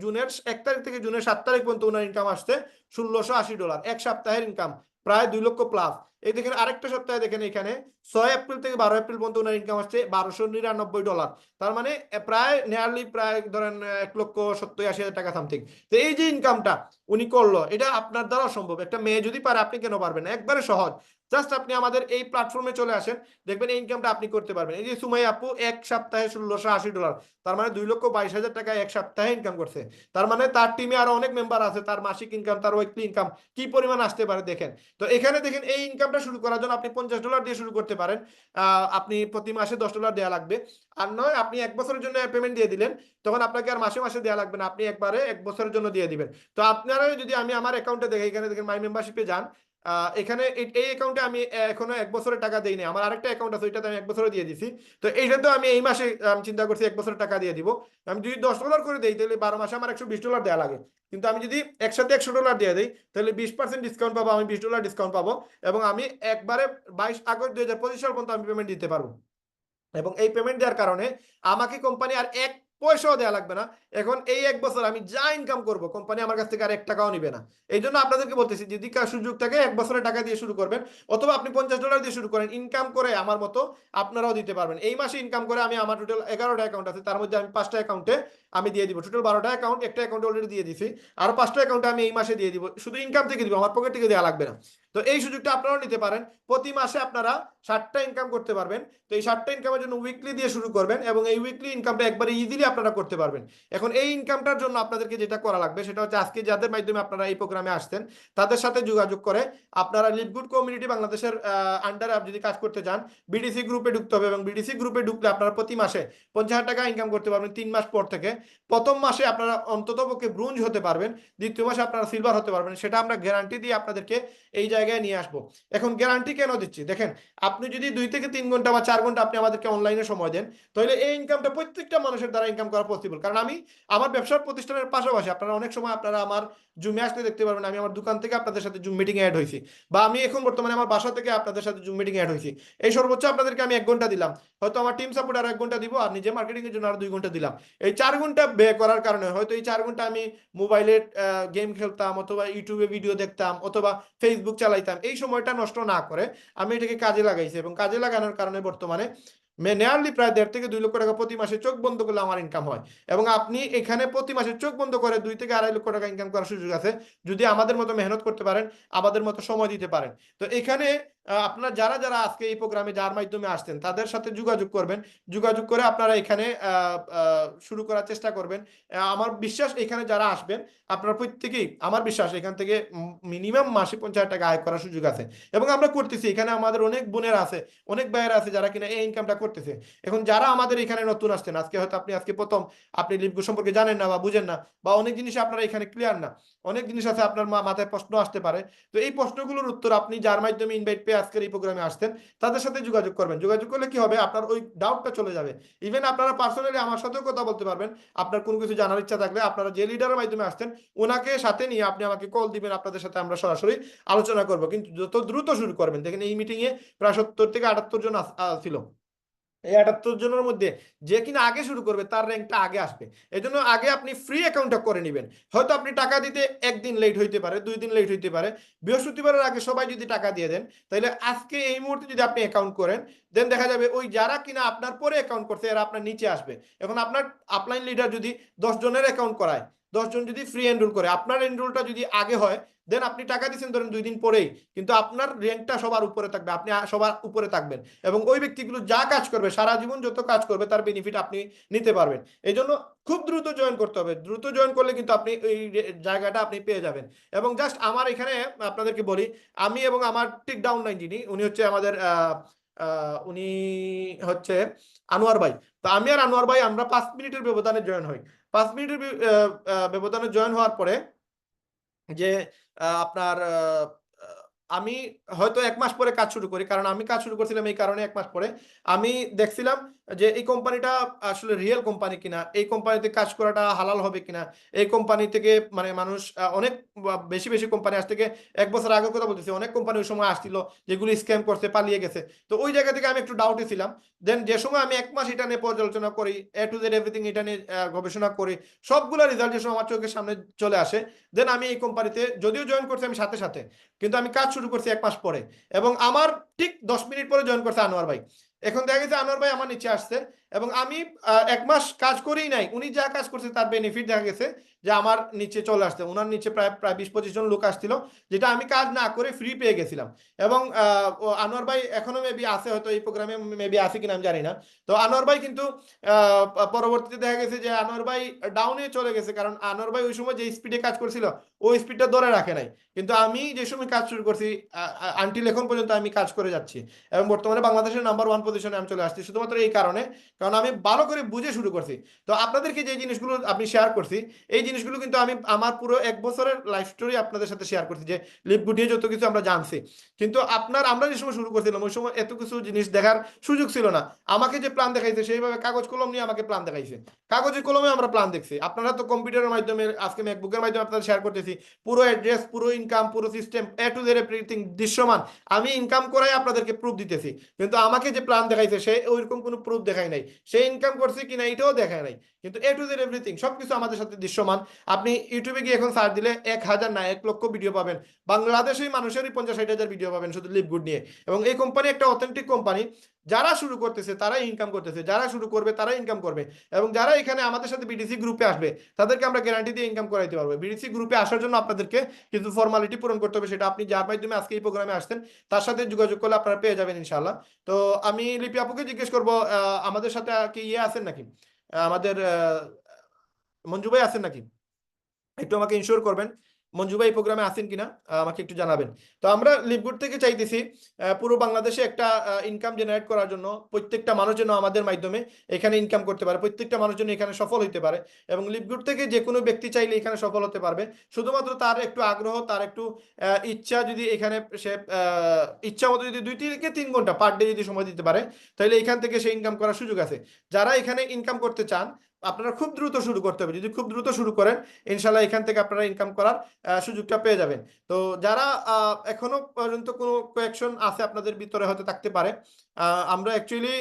জুনের 1 তারিখ থেকে জুনের 7 তারিখ পর্যন্ত উনার ইনকাম আসছে $1,680, এক সপ্তাহের ইনকাম প্রায় 2 লক্ষ প্লাস। এই দেখেন আরেকটা সপ্তাহে দেখেন এখানে 6 এপ্রিল থেকে 12 এপ্রিল পর্যন্ত ওনার ইনকাম আসছে $1,299। তার মানে প্রায় নিয়ারলি প্রায় ধরেন 1,70,000-80,000 টাকা সামথিং। তো এই যে ইনকামটা উনি করলো, এটা আপনার দ্বারা সম্ভব। একটা মেয়ে যদি পারে আপনি কেন পারবেন না? একবারে সহজ, জাস্ট আপনি আমাদের এই প্ল্যাটফর্মে চলে আসেন, দেখবেন এই ইনকামটা আপনি করতে পারবেন। এই যে সুমাইয়া আপু এক সপ্তাহে $1,680, তার মানে 2,22,000 টাকা এক সপ্তাহে ইনকাম করছে। তার মানে তার টিমে আরো অনেক মেম্বার আছে, তার মাসিক ইনকাম, তার উইকলি ইনকাম কি পরিমাণ আসতে পারে দেখেন। তো এখানে দেখেন এই ইনকামটা শুরু করার জন্য আপনি $50 দিয়ে শুরু করতে পারেন। আপনি প্রতি মাসে $10 দেওয়া লাগবে। আর নয় আপনি 1 বছরের জন্য পেমেন্ট দিয়ে দিলেন, তখন আপনাকে আর মাসে মাসে দেওয়া লাগবে না, আপনি একবারে 1 বছরের জন্য দিয়ে দিবেন। তো আপনারা যদি আমি আমার অ্যাকাউন্টে দেখি, এখানে দেখেন মাই মেম্বারশিপে যান, এখানে এই অ্যাকাউন্টে আমি এখনো 1 বছরের টাকা দিইনি। আমার আরেকটা অ্যাকাউন্ট আছে, ওইটাতে আমি 1 বছরে দিয়ে দিছি। তো এইটা তো আমি এই মাসে আমি চিন্তা করছি 1 বছরের টাকা দিয়ে দিব। আমি যদি $10 করে দিই তাহলে 12 মাসে আমার $120 দেওয়া লাগে। কিন্তু আমি যদি একসাথে $100 দিয়ে দিই তাহলে 20% ডিসকাউন্ট পাবো, আমি $20 ডিসকাউন্ট পাবো, এবং আমি একবারে 22 আগস্ট 2025 সাল পর্যন্ত আমি পেমেন্ট দিতে পারবো। এবং এই পেমেন্ট দেওয়ার কারণে আমাকে কোম্পানি আর 1 পয়সাও দেওয়া লাগবে না। এখন এই 1 বছর আমি যা ইনকাম করব কোম্পানি আমার কাছ থেকে আর 1 টাকাও নিবে না। এই জন্য আপনাদেরকে বলতেছি, যদি সুযোগ থাকে 1 বছরের টাকা দিয়ে শুরু করবেন, অথবা আপনি $50 দিয়ে শুরু করেন, ইনকাম করে আমার মতো আপনারাও দিতে পারবেন। এই মাসে ইনকাম করে আমি আমার টোটাল 11টা অ্যাকাউন্ট আছে, তার মধ্যে আমি 5টা অ্যাকাউন্টে আমি দিয়ে দিব, টোটাল 12টা অ্যাকাউন্ট, একটা অ্যাকাউন্টে অলরেডি দিয়ে দিছি, আর 5টা অ্যাকাউন্টে আমি এই মাসে দিয়ে দিব, শুধু ইনকাম থেকে দিব, আমার পকেট থেকে দেওয়া লাগবে না। তো এই সুযোগটা আপনারাও নিতে পারেন। প্রতি মাসে আপনারা 60টা ইনকাম করতে পারবেন। তো এই 60টা ইনকামের জন্য উইকলি দিয়ে শুরু করবেন, এবং এই উইকলি ইনকামটা একবারে ইজিলি আপনারা করতে পারবেন। এখন এই ইনকামটার জন্য আপনাদেরকে যেটা করা লাগবে সেটা হচ্ছে, আজকে যাদের মাধ্যমে আপনারা এই প্রোগ্রামে আসছেন তাদের সাথে যোগাযোগ করে আপনারা লিভগুড কমিউনিটি বাংলাদেশের আন্ডারে যদি কাজ করতে চান, বিডিসি গ্রুপে ঢুকতে হবে, এবং বিডিসি গ্রুপে ঢুকলে আপনারা প্রতি মাসে 50,000 টাকা ইনকাম করতে পারবেন 3 মাস পর থেকে। প্রথম মাসে আপনারা অন্ততপক্ষে ব্রোঞ্জ হতে পারবেন, দ্বিতীয় মাসে আপনারা সিলভার হতে পারবেন, সেটা আমরা গ্যারান্টি দিয়ে আপনাদেরকে এই জায়গায় নিয়ে আসবো। এখন গ্যারান্টি কেন দিচ্ছি দেখেন, আপনি যদি 2 থেকে 3 ঘন্টা বা 4 ঘন্টা আপনি আমাদেরকে অনলাইনে সময় দেন, তাহলে এই ইনকামটা প্রত্যেকটা মানুষের দ্বারা ইনকাম করা পসিবল। কারণ আমি আমার ব্যবসার প্রতিষ্ঠানের পাশাপাশি আপনারা অনেক সময় আপনারা আমার জুমে আসলে দেখতে পারবেন আমি আমার দোকান থেকে আপনাদের সাথে জুম মিটিং অ্যাড হয়েছি, বা আমি এখন বর্তমানে আমার বাসা থেকে আপনাদের সাথে জুম মিটিং অ্যাড হয়েছি। এই সর্বোচ্চ আপনাদেরকে আমি 1 ঘন্টা দিলাম, হয়তো আমার টিম সাপোর্ট আর 1 ঘন্টা দিব, আর নিজে মার্কেটিং এর জন্য আর 2 ঘন্টা দিলাম। এই 4 ঘন্টা ব্যয় করার কারণে হয়তো এই 4 ঘন্টা আমি মোবাইলে গেম খেলতাম, অথবা ইউটিউবে ভিডিও দেখতাম, অথবা ফেসবুক চালাইতাম। এই সময়টা নষ্ট না করে আমি এটাকে কাজে লাগাইছি, এবং কাজে লাগানোর কারণে বর্তমানে নিয়ারলি প্রায় 1.5 থেকে 2 লক্ষ টাকা প্রতি মাসে চোখ বন্ধ করলে আমার ইনকাম হয়। এবং আপনি এখানে প্রতি মাসে চোখ বন্ধ করে 2 থেকে 2.5 লক্ষ টাকা ইনকাম করার সুযোগ আছে, যদি আমাদের মতো মেহনত করতে পারেন, আমাদের মতো সময় দিতে পারেন। তো এখানে আপনারা যারা যারা আজকে এই প্রোগ্রামে যার মাধ্যমে আসছেন তাদের সাথে যোগাযোগ করবেন, যোগাযোগ করে আপনারা এখানে শুরু করার চেষ্টা করবেন। আমার বিশ্বাস এখানে যারা আসবেন আপনারা প্রত্যেকেই, আমার বিশ্বাস এখান থেকে মিনিমাম মাসে 50,000 টাকা আয় করার সুযোগ আছে, এবং আমরা করতেছি। এখানে আমাদের অনেক বোনেরা আছে, অনেক ভাইয়েরা আছে যারা কিনা এই ইনকামটা করতেছে। এখন যারা আমাদের এখানে নতুন আসছেন, আজকে হয়তো আজকে প্রথম, আপনি লিভগো সম্পর্কে জানেন না বা বুঝেন না, বা অনেক জিনিস আপনারা এখানে ক্লিয়ার না, অনেক জিনিস আছে আপনার মাথায় প্রশ্ন আসতে পারে। তো এই প্রশ্নগুলোর উত্তর আপনি যার মাধ্যমে ইনভাইট পেয়ে আজকের এই প্রোগ্রামে আসছেন তাদের সাথে যোগাযোগ করবেন। যোগাযোগ করলে কি হবে, আপনার ওই ডাউটটা চলে যাবে। ইভেন আপনারা পার্সোনালি আমার সাথেও কথা বলতে পারবেন, আপনার কোনো কিছু জানার ইচ্ছা থাকলে আপনারা যে লিডারের মাধ্যমে আসছেন ওনাকে সাথে নিয়ে আপনি আমাকে কল দিবেন, আপনাদের সাথে আমরা সরাসরি আলোচনা করব। কিন্তু যত দ্রুত শুরু করবেন, দেখেন এই মিটিং এ প্রায় 70 থেকে 78 জন ছিল। এই 78 জনের মধ্যে যে কিনা আগে শুরু করবে তার র্যাঙ্কটা আগে আসবে। এই জন্য আগে আপনি ফ্রি অ্যাকাউন্টটা করে নেবেন। হয়তো আপনি টাকা দিতে 1 দিন লেট হইতে পারে, 2 দিন লেট হইতে পারে, বৃহস্পতিবারের আগে সবাই যদি টাকা দিয়ে দেন, তাহলে আজকে এই মুহূর্তে যদি আপনি অ্যাকাউন্ট করেন, দেন দেখা যাবে ওই যারা কিনা আপনার পরে অ্যাকাউন্ট করছে এরা আপনার নিচে আসবে। এখন আপনার আপলাইন লিডার যদি 10 জনের অ্যাকাউন্ট করায়, 10 জন যদি ফ্রি এনরোল করে, আপনার এনরোলটা যদি আগে হয় দেন আপনি টাকা দিচ্ছেন ধরেন 2 দিন পরেই, কিন্তু আপনার র্যাঙ্কটা সবার উপরে থাকবে, আপনি সবার উপরে থাকবেন, এবং ওই ব্যক্তিগুলো যা কাজ করবে সারা জীবন যত কাজ করবে তার বেনিফিট আপনি নিতে পারবেন। এই জন্য খুব দ্রুত জয়েন করতে হবে, দ্রুত জয়েন করলে কিন্তু আপনি ওই জায়গাটা আপনি পেয়ে যাবেন। এবং জাস্ট আমার এখানে আপনাদেরকে বলি, আমি এবং আমার ঠিক ডাউন লাইন যিনি, উনি হচ্ছে আমাদের উনি হচ্ছে আনোয়ার ভাই। তো আমি আর আনোয়ার ভাই আমরা 5 মিনিটের ব্যবধানে জয়েন হই। 5 মিনিটের ব্যবধানে জয়েন হওয়ার পরে যে আপনার আমি হয়তো 1 মাস পরে কাজ শুরু করি, কারণ আমি কাজ শুরু করছিলাম এই কারণে 1 মাস পরে আমি দেখছিলাম যে এই কোম্পানিটা আসলে রিয়েল কোম্পানি কিনা, এই কোম্পানিতে কাজ করাটা হালাল হবে কিনা, এই কোম্পানি থেকে মানে মানুষ অনেক বেশি বেশি কোম্পানি আজ থেকে 1 বছর আগের কথা বলতেছি, অনেক কোম্পানি ওই সময় আসছিল যেগুলো স্ক্যাম করছে পালিয়ে গেছে। তো ওই জায়গা থেকে আমি একটু ডাউটে ছিলাম। দেন যে সময় আমি 1 মাস এটা নিয়ে পর্যালোচনা করি, এ টু জেড এভরিথিং এটা নিয়ে গবেষণা করি, সবগুলো রেজাল্ট যে সময় আমার চোখের সামনে চলে আসে, দেন আমি এই কোম্পানিতে যদিও জয়েন করছি আমি সাথে সাথে, কিন্তু আমি কাজ শুরু করছি 1 মাস পরে, এবং আমার ঠিক 10 মিনিট পরে জয়েন করছে আনোয়ার ভাই। এখন দেখা গেছে আনোয়ার ভাই আমার নিচে আসছে, এবং আমি 1 মাস কাজ করেই নাই, উনি যা কাজ করছে তার বেনিফিট দেখা গেছে যে আমার নিচে চলে আসছে। ওনার নিচে প্রায় প্রায় 20-25 জন লোক আসছিল, যেটা আমি কাজ না করে ফ্রি পেয়ে গেছিলাম। এবং আনোয়ার ভাই এখনো মেবি আছে, হয়তো এই প্রোগ্রামে মেবি আছে কিনা আমি জানি না। তো আনোয়ার ভাই কিন্তু পরবর্তীতে দেখা গেছে যে আনোয়ার ভাই ডাউনে চলে গেছে, কারণ আনোয়ার ভাই ওই সময় যে স্পিডে কাজ করছিল ওই স্পিডটা ধরে রাখে নাই। কিন্তু আমি যে সময় কাজ শুরু করছি আনটিল এখন পর্যন্ত আমি কাজ করে যাচ্ছি, এবং বর্তমানে বাংলাদেশের নাম্বার 1 পজিশনে আমি চলে আসছি শুধুমাত্র এই কারণে, কারণ আমি ভালো করে বুঝে শুরু করছি। তো আপনাদেরকে যে জিনিসগুলো আপনি শেয়ার করছি, এই জিনিসগুলো কিন্তু আমি আমার পুরো 1 বছরের লাইফ স্টোরি আপনাদের সাথে শেয়ার করছি, যে লিপগুড নিয়ে যত কিছু আমরা জানছি। কিন্তু আমরা যে সময় শুরু করছিলাম ওই সময় এত কিছু জিনিস দেখার সুযোগ ছিল না। আমাকে যে প্ল্যান দেখাইছে সেইভাবে কাগজ কলম নিয়ে আমাকে প্ল্যান দেখাইছে, কাগজে কলমে আমরা প্ল্যান দেখছি। আপনারা তো কম্পিউটারের মাধ্যমে আজকে ম্যাকবুকের মাধ্যমে আপনাদের শেয়ার করতেছি, পুরো অ্যাড্রেস, পুরো ইনকাম, পুরো system, A to Z everything দৃশ্যমান আমি ইনকাম করাই আপনাদেরকে প্রুফ দিতেছি। কিন্তু আমাকে যে প্ল্যান দেখাইছে সে ওইরকম কোনো প্রুফ দেখায় নাই, সে ইনকাম করছে কিনা এটাও দেখায় নাই, কিন্তু এ টু জেড এভরিথিং সবকিছু আমাদের সাথে দৃশ্যমান। আপনি ইউটিউবে গিয়ে এখন সার্চ দিলে 1,000 না 1 লক্ষ ভিডিও পাবেন, বাংলাদেশেই মানুষেরই 50-60 হাজার ভিডিও পাবেন শুধু লিপগুড নিয়ে। এবং এই কোম্পানি একটা অথেন্টিক কোম্পানি, যারা শুরু করতেছে তারাই ইনকাম করতেছে, যারা শুরু করবে তারাই ইনকাম করবে। এবং যারা এখানে আমাদের সাথে বিডিসি গ্রুপে আসবে তাদেরকে আমরা গ্যারান্টি দিয়ে ইনকাম করাইতে পারবো। বিডিসি গ্রুপে আসার জন্য আপনাদেরকে কিছু ফর্মালিটি পূরণ করতে হবে, সেটা আপনি যার মাধ্যমে আজকে এই প্রোগ্রামে আসছেন তার সাথে যোগাযোগ করলে আপনারা পেয়ে যাবেন ইনশাআল্লাহ। তো আমি লিপি আপুকে জিজ্ঞেস করবো আমাদের সাথে কি আছেন নাকি, আমাদের মঞ্জু ভাই আছেন নাকি, একটু আমাকে ইনশিওর করবেন মঞ্জু ভাই প্রোগ্রামে আছেন কিনা, আমাকে একটু জানাবেন। তো আমরা লিপগুড থেকে চাইতেছি পুরো বাংলাদেশে একটা ইনকাম জেনারেট করার জন্য, প্রত্যেকটা মানুষ যেন আমাদের মাধ্যমে এখানে ইনকাম করতে পারে, প্রত্যেকটা মানুষ যেন এখানে সফল হতে পারে। এবং লিপগুড থেকে যে কোনো ব্যক্তি চাইলে এখানে সফল হতে পারবে, শুধুমাত্র তার একটু আগ্রহ, তার একটু ইচ্ছা, যদি এখানে সে ইচ্ছা মতো যদি 2 থেকে 3 ঘন্টা পার ডে যদি সময় দিতে পারে, তাহলে এখান থেকে সে ইনকাম করার সুযোগ আছে। যারা এখানে ইনকাম করতে চান আপনারা খুব দ্রুত শুরু করতে হবে, যদি খুব দ্রুত শুরু করেন ইনশাল্লাহ এখান থেকে আপনারা ইনকাম করার সুযোগটা পেয়ে যাবেন। তো যারা এখনো পর্যন্ত কোনো কোয়েকশন আছে আপনাদের ভিতরে হয়তো থাকতে পারে, আমরা অ্যাকচুয়ালি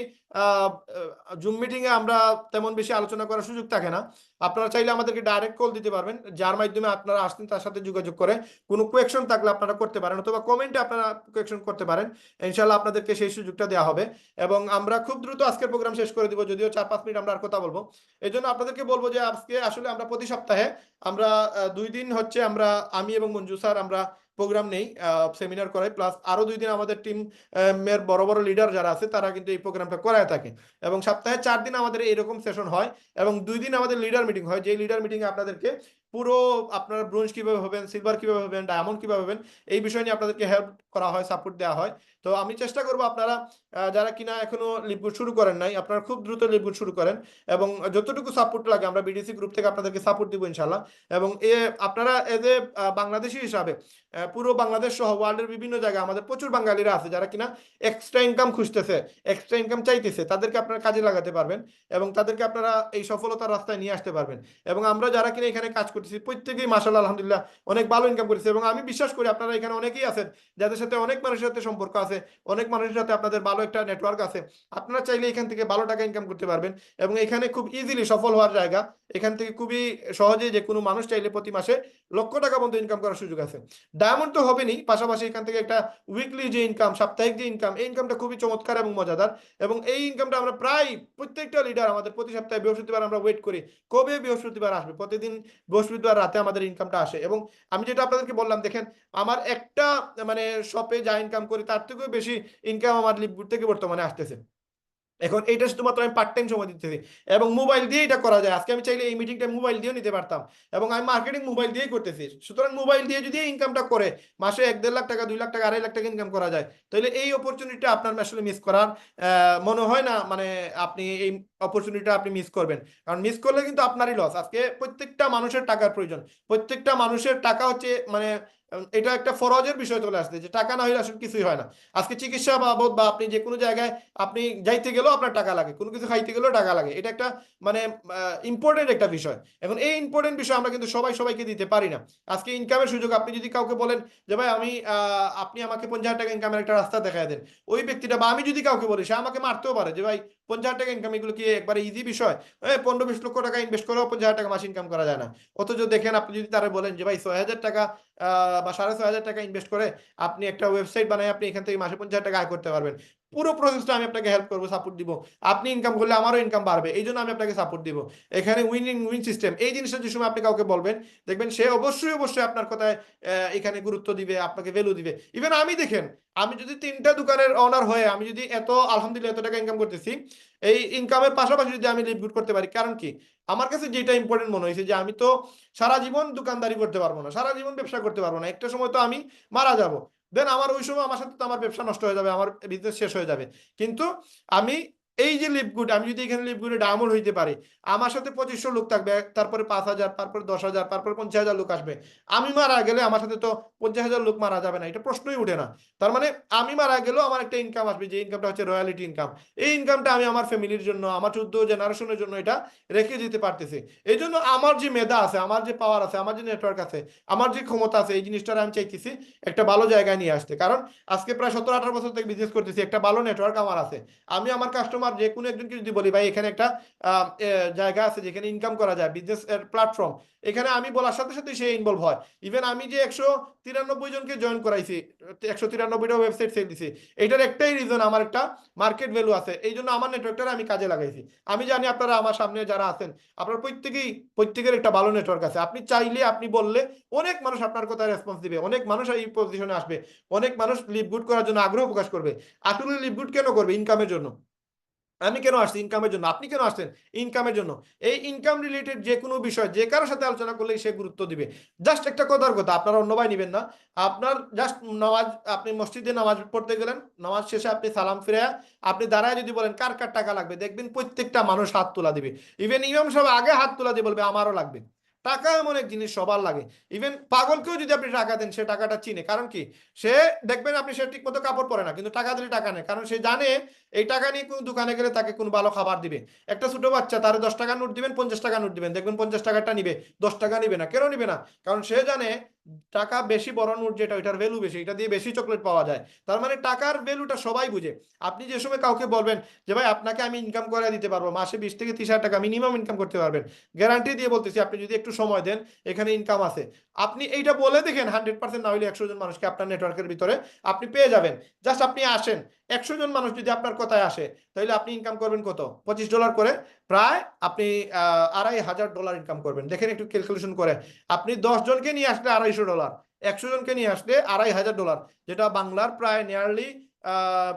জুম মিটিং এ আমরা তেমন বেশি আলোচনা করার সুযোগ থাকে না। আপনারা চাইলে আমাদেরকে ডাইরেক্ট কল দিতে পারবেন, যার মাধ্যমে আপনারা আসছেন তার সাথে যোগাযোগ করে কোনো কোয়েকশন থাকলে আপনারা করতে পারেন, অথবা কমেন্টে আপনারা কোয়েকশন করতে পারেন, ইনশাল্লাহ আপনাদেরকে সেই সুযোগটা দেওয়া হবে। এবং আমরা খুব দ্রুত আজকের প্রোগ্রাম শেষ করে দিব, যদিও 4-5 মিনিট আমরা আর কথা বলবো। এই জন্য আপনাদেরকে বলবো যে আজকে আসলে আমরা প্রতি সপ্তাহে আমরা 2 দিন হচ্ছে আমরা আমি এবং মঞ্জু স্যার আমরা প্রোগ্রাম নেই, সেমিনার করাই, প্লাস আরো 2 দিন আমাদের টিম এর বড় বড় লিডার যারা আছে তারা কিন্তু এই প্রোগ্রামটা করায় থাকে। এবং সপ্তাহে 4 দিন আমাদের এরকম সেশন হয়, এবং 2 দিন আমাদের লিডার মিটিং হয়, যে লিডার মিটিং এ আপনাদেরকে পুরো আপনার ব্রোঞ্জ কিভাবে হবেন, সিলভার কিভাবে হবেন, ডায়মন্ড কিভাবে হবেন, এই বিষয় নিয়ে আপনাদেরকে হেল্প করা হয়, সাপোর্ট দেওয়া হয়। তো আমি চেষ্টা করবো আপনারা যারা কিনা এখনো লিপগুড শুরু করেন নাই আপনারা খুব দ্রুত লিপগুড শুরু করেন, এবং যতটুকু সাপোর্ট লাগে আমরা বিডিসি গ্রুপ থেকে আপনাদেরকে সাপোর্ট দিব ইনশাল্লাহ। এবং আপনারা এজ এ বাংলাদেশি হিসাবে পুরো বাংলাদেশ সহ ওয়ার্ল্ডের বিভিন্ন জায়গায় আমাদের প্রচুর বাঙালিরা আছে যারা কিনা এক্সট্রা ইনকাম খুঁজতেছে, এক্সট্রা ইনকাম চাইতেছে, তাদেরকে আপনারা কাজে লাগাতে পারবেন, এবং তাদেরকে আপনারা এই সফলতার রাস্তায় নিয়ে আসতে পারবেন। এবং আমরা যারা কিনা এখানে কাজ করতেছি প্রত্যেকেই মাশাআল্লাহ আলহামদুলিল্লাহ অনেক ভালো ইনকাম করতেছে, এবং আমি বিশ্বাস করি আপনারা এখানে অনেকেই আছেন যাদের সাথে অনেক মানুষের সাথে সম্পর্ক আছে, অনেক মানুষের সাথে আপনাদের ভালো একটা নেটওয়ার্ক আছে, আপনারা চাইলে এখান থেকে ভালো টাকা ইনকাম করতে পারবেন। এবং এখানে খুব ইজিলি সফল হওয়ার জায়গা, এখান থেকে খুবই সহজে যে কোনো মানুষ চাইলে প্রতি মাসে লক্ষ টাকা পর্যন্ত ইনকাম করার সুযোগ আছে। ডায়মন্ড তো হবেনি, পাশাপাশি এখান থেকে একটা উইকলি যে ইনকাম, সাপ্তাহিক যে ইনকাম, এই ইনকামটা খুবই চমৎকার এবং মজাদার। এবং এই ইনকামটা আমরা প্রায় প্রত্যেকটা লিডার আমাদের প্রতি সপ্তাহে বৃহস্পতিবার আমরা ওয়েট করি কবে বৃহস্পতিবার আসবে, প্রতিদিন বৃহস্পতিবার বৃহস্পতিবার রাতে আমাদের ইনকামটা আসে। এবং আমি যেটা আপনাদেরকে বললাম, দেখেন আমার একটা মানে শপে যা ইনকাম করি তার থেকেও বেশি ইনকাম আমার লিপগুড থেকে বর্তমানে আসতেছে। এখন এটা শুধুমাত্র আমি পার্ট টাইম সময় দিতেছি এবং মোবাইল দিয়ে এটা করা যায়। আজকে আমি চাইলে এই মিটিংটা মোবাইল দিয়েও নিতে পারতাম এবং আমি মার্কেটিং মোবাইল দিয়েই করতেছি। সুতরাং মোবাইল দিয়ে যদি ইনকামটা করে মাসে 1-1.5 লাখ টাকা, 2 লাখ টাকা, 2.5 লাখ টাকা ইনকাম করা যায়, তাহলে এই অপরচুনিটিটা আপনার আসলে মিস করার মনে হয় না। মানে আপনি এই অপরচুনিটিটা আপনি মিস করবেন, কারণ মিস করলে কিন্তু আপনারই লস। আজকে প্রত্যেকটা মানুষের টাকার প্রয়োজন, প্রত্যেকটা মানুষের টাকা হচ্ছে মানে এটা একটা ফরজের বিষয় চলে আসছে যে টাকা না হলে আসলে কিছুই হয় না। আজকে চিকিৎসা বাবদ বা আপনি যে কোনো জায়গায় আপনি যাইতে গেলেও আপনার টাকা লাগে, কোনো কিছু খাইতে গেলেও টাকা লাগে। এটা একটা মানে ইম্পর্টেন্ট একটা বিষয়। এখন এই ইম্পর্টেন্ট বিষয় আমরা কিন্তু সবাইকে দিতে পারি না। আজকে ইনকামের সুযোগ, আপনি যদি কাউকে বলেন যে ভাই আপনি আমাকে 50,000 টাকা ইনকামের একটা রাস্তা দেখায় দেন, ওই ব্যক্তিটা বা আমি যদি কাউকে বলি, সে আমাকে মারতেও পারে যে ভাই 50,000 টাকা ইনকাম এগুলো কি একবারে ইজি বিষয়? 15-20 লক্ষ টাকা ইনভেস্ট করেও 50,000 টাকা মাস ইনকাম করা যায় না। অথচ দেখেন আপনি যদি তারা বলেন যে ভাই 6,000 টাকা বা 6,500 টাকা ইনভেস্ট করে আপনি একটা ওয়েবসাইট বানায় আপনি এখান থেকে মাসে 50,000 টাকা আয় করতে পারবেন, পুরো প্রসেসটা আমি আপনাকে হেল্প করবো, সাপোর্ট দিব। আপনি ইনকাম করলে আমারও ইনকাম বাড়বে, এই জন্য আমি আপনাকে সাপোর্ট দিব। এখানে উইন উইন সিস্টেম, এই জিনিসটা যে সময় আপনি কাউকে বলবেন, দেখবেন সে অবশ্যই আপনার কথায় এখানে গুরুত্ব দিবে, আপনাকে ভ্যালু দিবে। ইভেন আমি দেখেন, আমি যদি 3টা দোকানের ওনার হয়ে আমি যদি আলহামদুলিল্লাহ এত টাকা ইনকাম করতেছি, এই ইনকামের পাশাপাশি যদি আমি লিভ গুড করতে পারি, কারণ কি আমার কাছে যেটা ইম্পর্টেন্ট মনে হয়েছে যে আমি তো সারা জীবন দোকানদারি করতে পারবো না, সারা জীবন ব্যবসা করতে পারবো না, একটা সময় তো আমি মারা যাব। দেন আমার ওই সময় আমার সাথে তো আমার ব্যবসা নষ্ট হয়ে যাবে, আমার বিজনেস শেষ হয়ে যাবে। কিন্তু আমি এই যে লিপগুড, আমি যদি এখানে লিপগুডে ডায়মন্ড হইতে পারি, আমার সাথে 2500 লোক থাকবে, তারপরে 5,000, তারপরে 10,000, তারপরে 50,000 লোক আসবে। আমি মারা গেলে আমার সাথে তো 50,000 লোক মারা যাবে না, এটা প্রশ্নই উঠে না। তার মানে আমি মারা গেলেও আমার একটা ইনকাম আসবে, যে ইনকামটা হচ্ছে রয়্যালিটি ইনকাম। এই ইনকামটা আমি আমার ফ্যামিলির জন্য, আমার 14 জেনারেশনের জন্য এটা রেখে দিতে পারতেছি। এই জন্য আমার যে মেধা আছে, আমার যে পাওয়ার আছে, আমার যে নেটওয়ার্ক আছে, আমার যে ক্ষমতা আছে, এই জিনিসটা আমি চাইতেছি একটা ভালো জায়গায় নিয়ে আসতে। কারণ আজকে প্রায় 17-18 বছর থেকে বিজনেস করতেছি, একটা ভালো নেটওয়ার্ক আমার আছে। আমি আমার কাস্টমার যে কোনো একজনকে যদি বলি ভাই এখানে একটা জায়গা আছে যেখানে ইনকাম করা যায়, বিজনেস প্ল্যাটফর্ম, এখানে আমি বলার সাথে সাথে সে ইনভলভ হয়। ইভেন আমি যে 193 জনকে জয়েন করাইছি, 193টা ওয়েবসাইট সেল দিছি, এটার একটাই রিজন, আমার একটা মার্কেট ভ্যালু আছে, এই জন্য আমার নেটওয়ার্কটা আমি কাজে লাগাইছি। আমি জানি আপনারা আমার সামনে যারা আছেন, আপনার প্রত্যেকের একটা ভালো নেটওয়ার্ক আছে। আপনি চাইলে, আপনি বললে অনেক মানুষ আপনার কথা রেসপন্স দিবে, অনেক মানুষ এই পজিশনে আসবে, অনেক মানুষ লিভ গুড করার জন্য আগ্রহ প্রকাশ করবে। আসলে লিভ গুড কেন করবে? ইনকামের জন্য। আমি কেন আসছি? ইনকামের জন্য। আপনি কেন আসছেন? ইনকামের জন্য। এই ইনকাম রিলেটেড যে কোনো বিষয় যে কারোর সাথে আলোচনা করলেই সে গুরুত্ব দিবে। জাস্ট একটা কথার কথা, আপনারা অন্য ভাই নেবেন না। আপনার জাস্ট নামাজ, আপনি মসজিদে নামাজ পড়তে গেলেন, নামাজ শেষে আপনি সালাম ফিরে আপনি দাঁড়ায় যদি বলেন কার কার টাকা লাগবে, দেখবেন প্রত্যেকটা মানুষ হাত তোলা দিবে। ইভেন ইমাম সাহেব আগে হাত তোলা দিয়ে বলবে আমারও লাগবে। টাকা এমন এক জিনিস সবার লাগে। ইভেন পাগলকেও যদি আপনি টাকা দেন, সে টাকাটা চিনে। কারণ কি? সে দেখবেন আপনি, সে ঠিক মতো কাপড় পরে না, কিন্তু টাকা দিলে টাকা নেয়, কারণ সে জানে এই টাকা নিয়ে কোনো দোকানে গেলে তাকে কোনো ভালো খাবার দিবে। একটা ছোট বাচ্চা, তার 10 টাকা নোট দিবেন, 50 টাকা নোট দিবেন, দেখবেন 50 টাকাটা নিবে, 10 টাকা নিবে না। কেন নিবে না? কারণ সে জানে টাকা বেশি, বড় নোট যেটা, ওইটার ভ্যালু বেশি, এটা দিয়ে বেশি চকলেট পাওয়া যায়। তার মানে টাকার ভ্যালুটা সবাই বুঝে। আপনি যে সময় কাউকে বলবেন যে ভাই আপনাকে আমি ইনকাম করে দিতে পারবো, মাসে 20 থেকে 30 হাজার টাকা মিনিমাম ইনকাম করতে পারবেন, গ্যারান্টি দিয়ে বলতেছি, আপনি যদি একটু সময় দেন এখানে ইনকাম আছে। আপনি এইটা বলে দেখেন, 100% না হলে 100 জন মানুষকে আপনার নেটওয়ার্কের ভিতরে আপনি পেয়ে যাবেন। জাস্ট আপনি আসেন, 100 জন মানুষ যদি আপনার কথায় আসে, তাহলে আপনি ইনকাম করবেন কত? $25 করে, প্রায় আপনি $2,500 ইনকাম করবেন। দেখেন একটু ক্যালকুলেশন করে, আপনি 10 জনকে নিয়ে আসলে $250, 100 জনকে নিয়ে আসলে $2,500, যেটা বাংলার প্রায় নিয়ারলি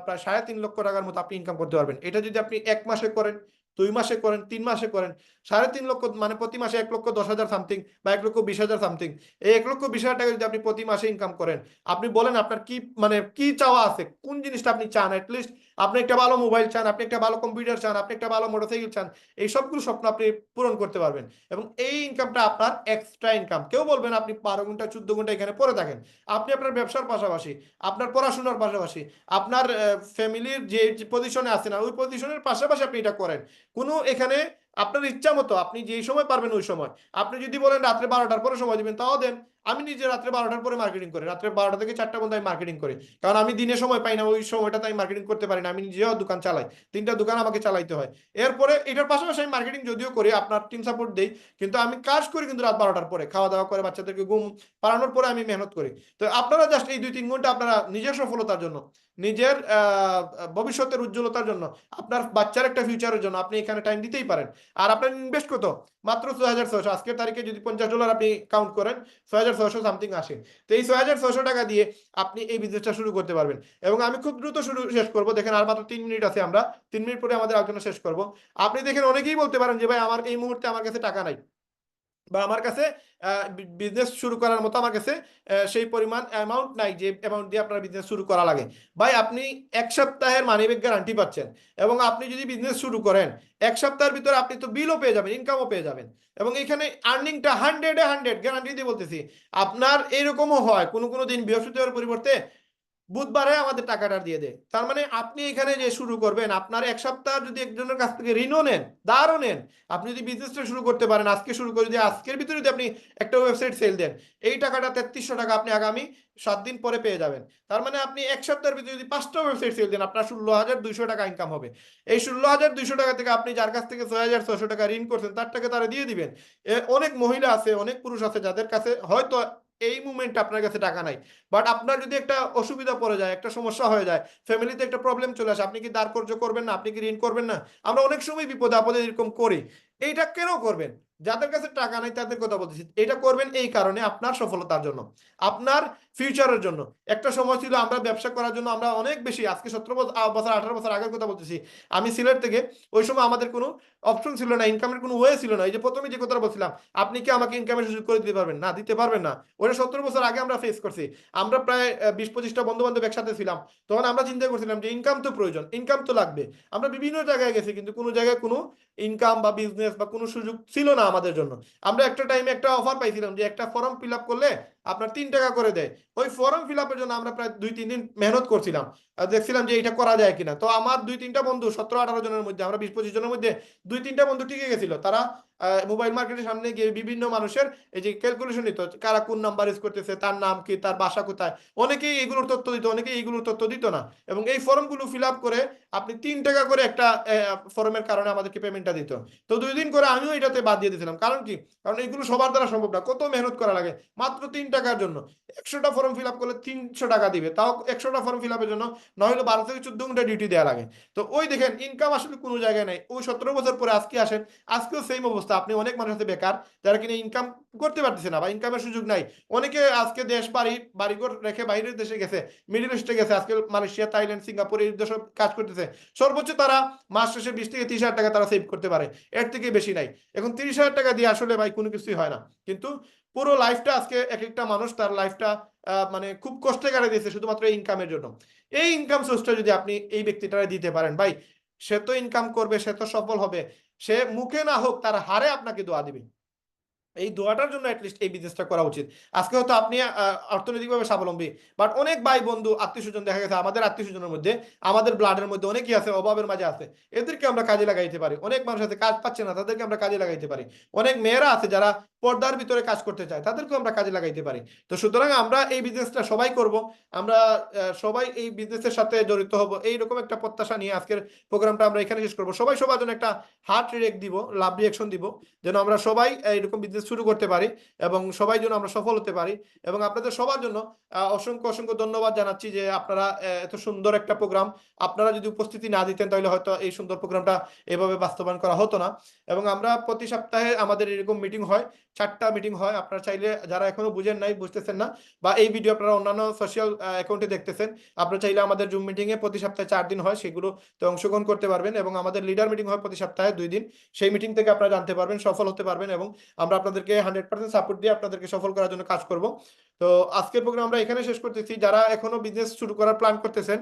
প্রায় 3.5 লক্ষ টাকার মতো আপনি ইনকাম করতে পারবেন। এটা যদি আপনি 1 মাসে করেন, 2 মাসে করেন, 3 মাসে করেন, 3.5 লক্ষ, মানে প্রতি মাসে 1,10,000 সামথিং বা 1,20,000 সামথিং, এই 1,20,000 টাকা যদি আপনি প্রতি মাসে ইনকাম করেন, আপনি বলেন আপনার কি মানে কি চাওয়া আছে, কোন জিনিসটা আপনি চান? অ্যাটলিস্ট আপনি একটা ভালো মোবাইল চান, আপনি একটা ভালো কম্পিউটার চান, আপনি একটা ভালো মোটরসাইকেল চান, এই সবগুলো স্বপ্ন আপনি পূরণ করতে পারবেন। এবং এই ইনকামটা আপনার এক্সট্রা ইনকাম। কেউ বলবেন আপনি 12 ঘন্টা 14 ঘন্টা এখানে পড়ে থাকেন, আপনি আপনার ব্যবসার পাশাপাশি, আপনার পড়াশোনার পাশাপাশি, আপনার ফ্যামিলির যে পজিশনে আছেন ওই পজিশনের পাশাপাশি আপনি এটা করেন। কোনো এখানে আপনার ইচ্ছা মতো আপনি যেই সময় পারবেন ওই সময়, আপনি যদি বলেন রাত্রে 12টার পরে সময় দিবেন, তাও দেন। আমি নিজে রাত্রে 12টার পরে মার্কেটিং করি, রাত্রে 12টা থেকে 4টা পর্যন্ত আমি মার্কেটিং করি, কারণ আমি দিনে সময় পাই না, ওই সময়টাতে আমি মার্কেটিং করতে পারি না। আমি নিজেও দোকান চালাই, 3টা দোকান আমাকে চালাইতে হয়। এরপরে এটার পাশাপাশি আমি মার্কেটিং যদিও করি, আপনার টিম সাপোর্ট দেই, কিন্তু আমি কাজ করি কিন্তু রাত 12টার পরে, খাওয়া দাওয়া করে বাচ্চাদেরকে ঘুম পাড়ানোর পরে আমি মেহনত করি। তো আপনারা জাস্ট এই 2-3 ঘন্টা আপনারা নিজের সফলতার জন্য, নিজের ভবিষ্যতের উজ্জ্বলতার জন্য, আপনার বাচ্চার একটা ফিউচারের জন্য আপনি এখানে টাইম দিতেই পারেন। আর আপনার ইনভেস্ট কত? মাত্র 6,600। আজকের তারিখে যদি $50 আপনি কাউন্ট করেন 6,600 সামথিং আসে। তো এই 6,600 টাকা দিয়ে আপনি এই বিজনেসটা শুরু করতে পারবেন। এবং আমি খুব দ্রুত শেষ করব। দেখেন আর মাত্র 3 মিনিট আছে, আমরা 3 মিনিট পরে আমাদের আলোচনা শেষ করব। আপনি দেখেন অনেকেই বলতে পারেন যে ভাই আমার এই মুহূর্তে আমার কাছে টাকা নাই, বা আমার কাছে বিজনেস শুরু করার মতো আমার কাছে সেই পরিমাণ অ্যামাউন্ট নাই যে অ্যামাউন্ট দিয়ে আপনার বিজনেস শুরু করা লাগে। ভাই আপনি 1 সপ্তাহের মানিব্যাগ গ্যারান্টি পাচ্ছেন, এবং আপনি যদি বিজনেস শুরু করেন 1 সপ্তাহের ভিতরে আপনি তো বিলও পেয়ে যাবেন, ইনকামও পেয়ে যাবেন, এবং এখানে আর্নিংটা 100-এ 100 গ্যারান্টি দিয়ে বলতেছি। আপনার এরকমও হয় কোনো কোনো দিন বৃহস্পতিবার পরিবর্তে বুধবারে আমাদের টাকাটা দিয়ে দেয়। তার মানে আপনি এখানে যে শুরু করবেন, আপনার 1 সপ্তাহ যদি একজনের কাছ থেকে ঋণও নেন, ধারও নেন, আপনি যদি বিজনেসটা শুরু করতে পারেন আজকে শুরু করে দিয়ে আজকের ভিতরে যদি আপনি একটা ওয়েবসাইট সেল দেন, এই টাকাটা 3300 টাকা আপনি আগামী 7 দিন পরে পেয়ে যাবেন। তার মানে আপনি 1 সপ্তাহের ভিতরে যদি 5টা ওয়েবসাইট সেল দেন, আপনার 16,200 টাকা ইনকাম হবে। এই 16,200 টাকা থেকে আপনি যার কাছ থেকে 6,600 টাকা ঋণ করছেন তার টাকা তারা দিয়ে দিবেন। অনেক মহিলা আছে, অনেক পুরুষ আছে যাদের কাছে হয়তো এই মুমেন্টে আপনার কাছে টাকা নাই, বাট আপনার যদি একটা অসুবিধা পড়ে যায়, একটা সমস্যা হয়ে যায়, ফ্যামিলিতে একটা প্রবলেম চলে আসে, আপনি কি ধার কর্জ করবেন না? আপনি কি ঋণ করবেন না? আমরা অনেক সময় বিপদে আপদে এরকম করি। এইটা কেন করবেন? যাদের কাছে টাকা নাই তাদের কথা বলতেছি, এটা করবেন এই কারণে আপনার সফলতার জন্য, আপনার ফিউচারের জন্য। একটা সময় ছিল আমরা ব্যবসা করার জন্য আমরা অনেক বেশি, আজকে 17 বছর 18 বছর আগের কথা বলতেছি, আমি সিলেট থেকে, ওই সময় আমাদের কোনো অপশন ছিল না, ইনকামের কোনো ওয়ে ছিল না। এই যে প্রথমে যে কথাটা বলছিলাম, আপনি কি আমাকে ইনকামের সুযোগ করে দিতে পারবেন? না, দিতে পারবেন না। ওটা 17 বছর আগে আমরা ফেস করছি। আমরা প্রায় 20-25টা বন্ধু বান্ধব একসাথে ছিলাম। তখন আমরা চিন্তা করছিলাম যে ইনকাম তো প্রয়োজন, ইনকাম তো লাগবে। আমরা বিভিন্ন জায়গায় গেছি, কিন্তু কোনো জায়গায় কোনো ইনকাম বা বিজনেস বা কোনো সুযোগ ছিল না আমাদের জন্য। আমরা একটা টাইমে একটা অফার পাইছিলাম যে একটা ফর্ম ফিল আপ করলে আপনার 3 টাকা করে দেয়। ওই ফর্ম ফিল আপের জন্য আমরা প্রায় 2-3 দিন মেহনত করছিলাম, আর দেখছিলাম যে এটা করা যায় কিনা। তো আমার 2-3টা বন্ধু 17-18 জনের মধ্যে, আমরা 20-25 জনের মধ্যে 2-3টা বন্ধু টিকে গেছিল। তারা মোবাইল মার্কেটের সামনে গিয়ে বিভিন্ন মানুষের এই যে ক্যালকুলেশন নিত, কারা কোন নাম্বার ইউজ করতেছে, তার নাম কি, তার বাসা কোথায়। অনেকেই এগুলোর তথ্য দিত, অনেকেই এইগুলোর তথ্য দিত না। এবং এই ফর্মগুলো ফিল আপ করে আপনি 3 টাকা করে একটা ফর্মের কারণে আমাদেরকে পেমেন্টটা দিত। তো 2 দিন করে আমিও এটাতে বাদ দিয়ে দিয়েছিলাম। কারণ কি? কারণ এগুলো সবার দ্বারা সম্ভব না, কত মেহনত করা লাগে মাত্র 3 টাকার জন্য। 100টা ফর্ম ফিল আপ করলে 300 টাকা দিবে, তাও 100টা ফর্ম ফিল আপের জন্য না হলে 12 থেকে 14 ঘন্টা ডিউটি দেওয়া লাগে। তো ওই দেখেন ইনকাম আসলে কোনো জায়গায় নাই। ওই 17 বছর পরে আজকে আসেন, আজকেও সেম অবস্থা। আপনি অনেক মানুষ আছে বেকার, যারা কিনা ইনকাম করতে পারতেছে না বা ইনকামের সুযোগ নাই। অনেকে আজকে বাড়িঘর রেখে বাইরের দেশে গেছে, মিডল ইস্টে গেছে, আজকে মালয়েশিয়া, থাইল্যান্ড, সিঙ্গাপুর এই দেশে কাজ করতেছে। সর্বোচ্চ তারা মাস শেষে 20 থেকে 30 হাজার টাকা তারা সেভ করতে পারে, এর থেকে বেশি নাই। এখন 30 হাজার টাকা দিয়ে আসলে ভাই কোনো কিছুই হয় না। কিন্তু পুরো লাইফটা আজকে এক একটা মানুষ তার লাইফটা মানে খুব কষ্টে কাটিয়ে দিয়েছে শুধুমাত্র এই ইনকামের জন্য। এই ইনকাম সোর্সটা যদি আপনি এই ব্যক্তিটারে দিতে পারেন ভাই, সে তো ইনকাম করবে, সে তো সফল হবে, সে মুখে না হোক তার হারে আপনাকে দোয়া দিবে। এই দোয়াটার জন্য অ্যাটলিস্ট এই বিজনেসটা করা উচিত। আজকে হয়তো আপনি অর্থনৈতিকভাবে স্বাবলম্বী, বাট অনেক ভাই বন্ধু আত্মীয় স্বজন দেখা গেছে, আমাদের আত্মীয় স্বজনের মধ্যে, আমাদের ব্লাডের মধ্যে অনেকেই আছে অভাবের মাঝে আছে, এদেরকে আমরা কাজে লাগাইতে পারি। অনেক মানুষ আছে কাজ পাচ্ছে না, তাদেরকে আমরা কাজে লাগাইতে পারি। অনেক মেয়েরা আছে যারা পর্দার ভিতরে কাজ করতে চায়, তাদেরকেও আমরা কাজে লাগাইতে পারি। তো সুতরাং আমরা এই বিজনেসটা সবাই করব, আমরা সবাই এই বিজনেসের সাথে জড়িত হব, এইরকম একটা প্রত্যাশা নিয়ে আজকের প্রোগ্রামটা আমরা এখানে শেষ করবো। সবাই সবার জন্য একটা হার্ট রিয়েক্ট দিব, লাভ রিয়েকশন দিব, যেন আমরা সবাই এরকম বিজনেস শুরু করতে পারি এবং সবাই যেন আমরা সফল হতে পারি। এবং আপনাদের সবার জন্য অসংখ্য অসংখ্য ধন্যবাদ জানাচ্ছি যে আপনারা এত সুন্দর একটা প্রোগ্রাম, আপনারা যদি উপস্থিতি না দিতেন তাহলে হয়তো এই সুন্দর প্রোগ্রামটা এভাবে বাস্তবায়ন করা হতো না। এবং আমরা প্রতি সপ্তাহে আমাদের এরকম মিটিং হয়, 4টা মিটিং হয়। আপনারা চাইলে যারা এখনো বুঝেন নাই, বুঝতেছেন না, বা এই ভিডিও আপনারা অন্যান্য সোশ্যাল অ্যাকাউন্টে দেখতেছেন, আপনারা চাইলে আমাদের জুম মিটিংয়ে প্রতি সপ্তাহে 4 দিন হয়, সেগুলোতে অংশগ্রহণ করতে পারবেন। এবং আমাদের লিডার মিটিং হয় প্রতি সপ্তাহে 2 দিন, সেই মিটিং থেকে আপনারা জানতে পারবেন, সফল হতে পারবেন, এবং আমরা আপনাদেরকে 100% সাপোর্ট দিয়ে আপনাদেরকে সফল করার জন্য কাজ করব। তো আজকের প্রোগ্রাম আমরা এখানে শেষ করতেছি। যারা এখনো বিজনেস শুরু করার প্ল্যান করতেছেন,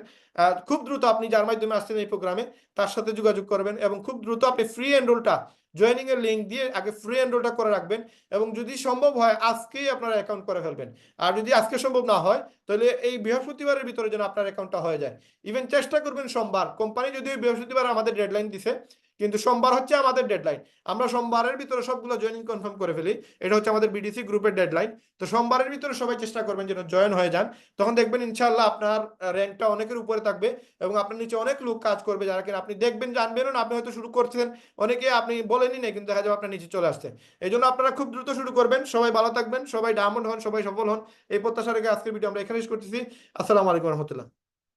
খুব দ্রুত আপনি যার মাধ্যমে আসছেন এই প্রোগ্রামে তার সাথে যোগাযোগ করবেন, এবং খুব দ্রুত আপনি ফ্রি এনরোলটা, জয়েনিং এর লিঙ্ক দিয়ে আগে ফ্রি এনরোলটা করে রাখবেন। এবং যদি সম্ভব হয় আজকেই আপনারা অ্যাকাউন্ট করে ফেলবেন। আর যদি আজকে সম্ভব না হয় তাহলে এই বৃহস্পতিবারের ভিতরে যেন আপনার অ্যাকাউন্টটা হয়ে যায়। ইভেন চেষ্টা করবেন সোমবার, কোম্পানি যদিও বৃহস্পতিবার আমাদের ডেডলাইন দিছে, কিন্তু সোমবার হচ্ছে আমাদের ডেডলাইন। আমরা সোমবারের ভিতরে সবগুলো জয়েনিং কনফার্ম করে ফেলি, এটা হচ্ছে আমাদের বিডিসি গ্রুপের ডেডলাইন। তো সোমবারের ভিতরে সবাই চেষ্টা করবেন যেন জয়েন হয়ে যান। তখন দেখবেন ইনশাআল্লাহ আপনার র্যাঙ্কটা অনেকের উপরে থাকবে, এবং আপনার নিচে অনেক লোক কাজ করবে, যারা কিনা আপনি দেখবেন, জানবেনও না, আপনি হয়তো শুরু করছেন, অনেকে আপনি বলেনই না, কিন্তু দেখা যাবে আপনার নিচে চলে আসছে। এই জন্য আপনারা খুব দ্রুত শুরু করবেন। সবাই ভালো থাকবেন, সবাই ডায়মন্ড হন, সবাই সফল হন, এই প্রত্যাশা রেখে আজকের ভিডিও আমরা এখানে শেষ করতেছি। আসসালামু আলাইকুম রহমতুল্লাহ।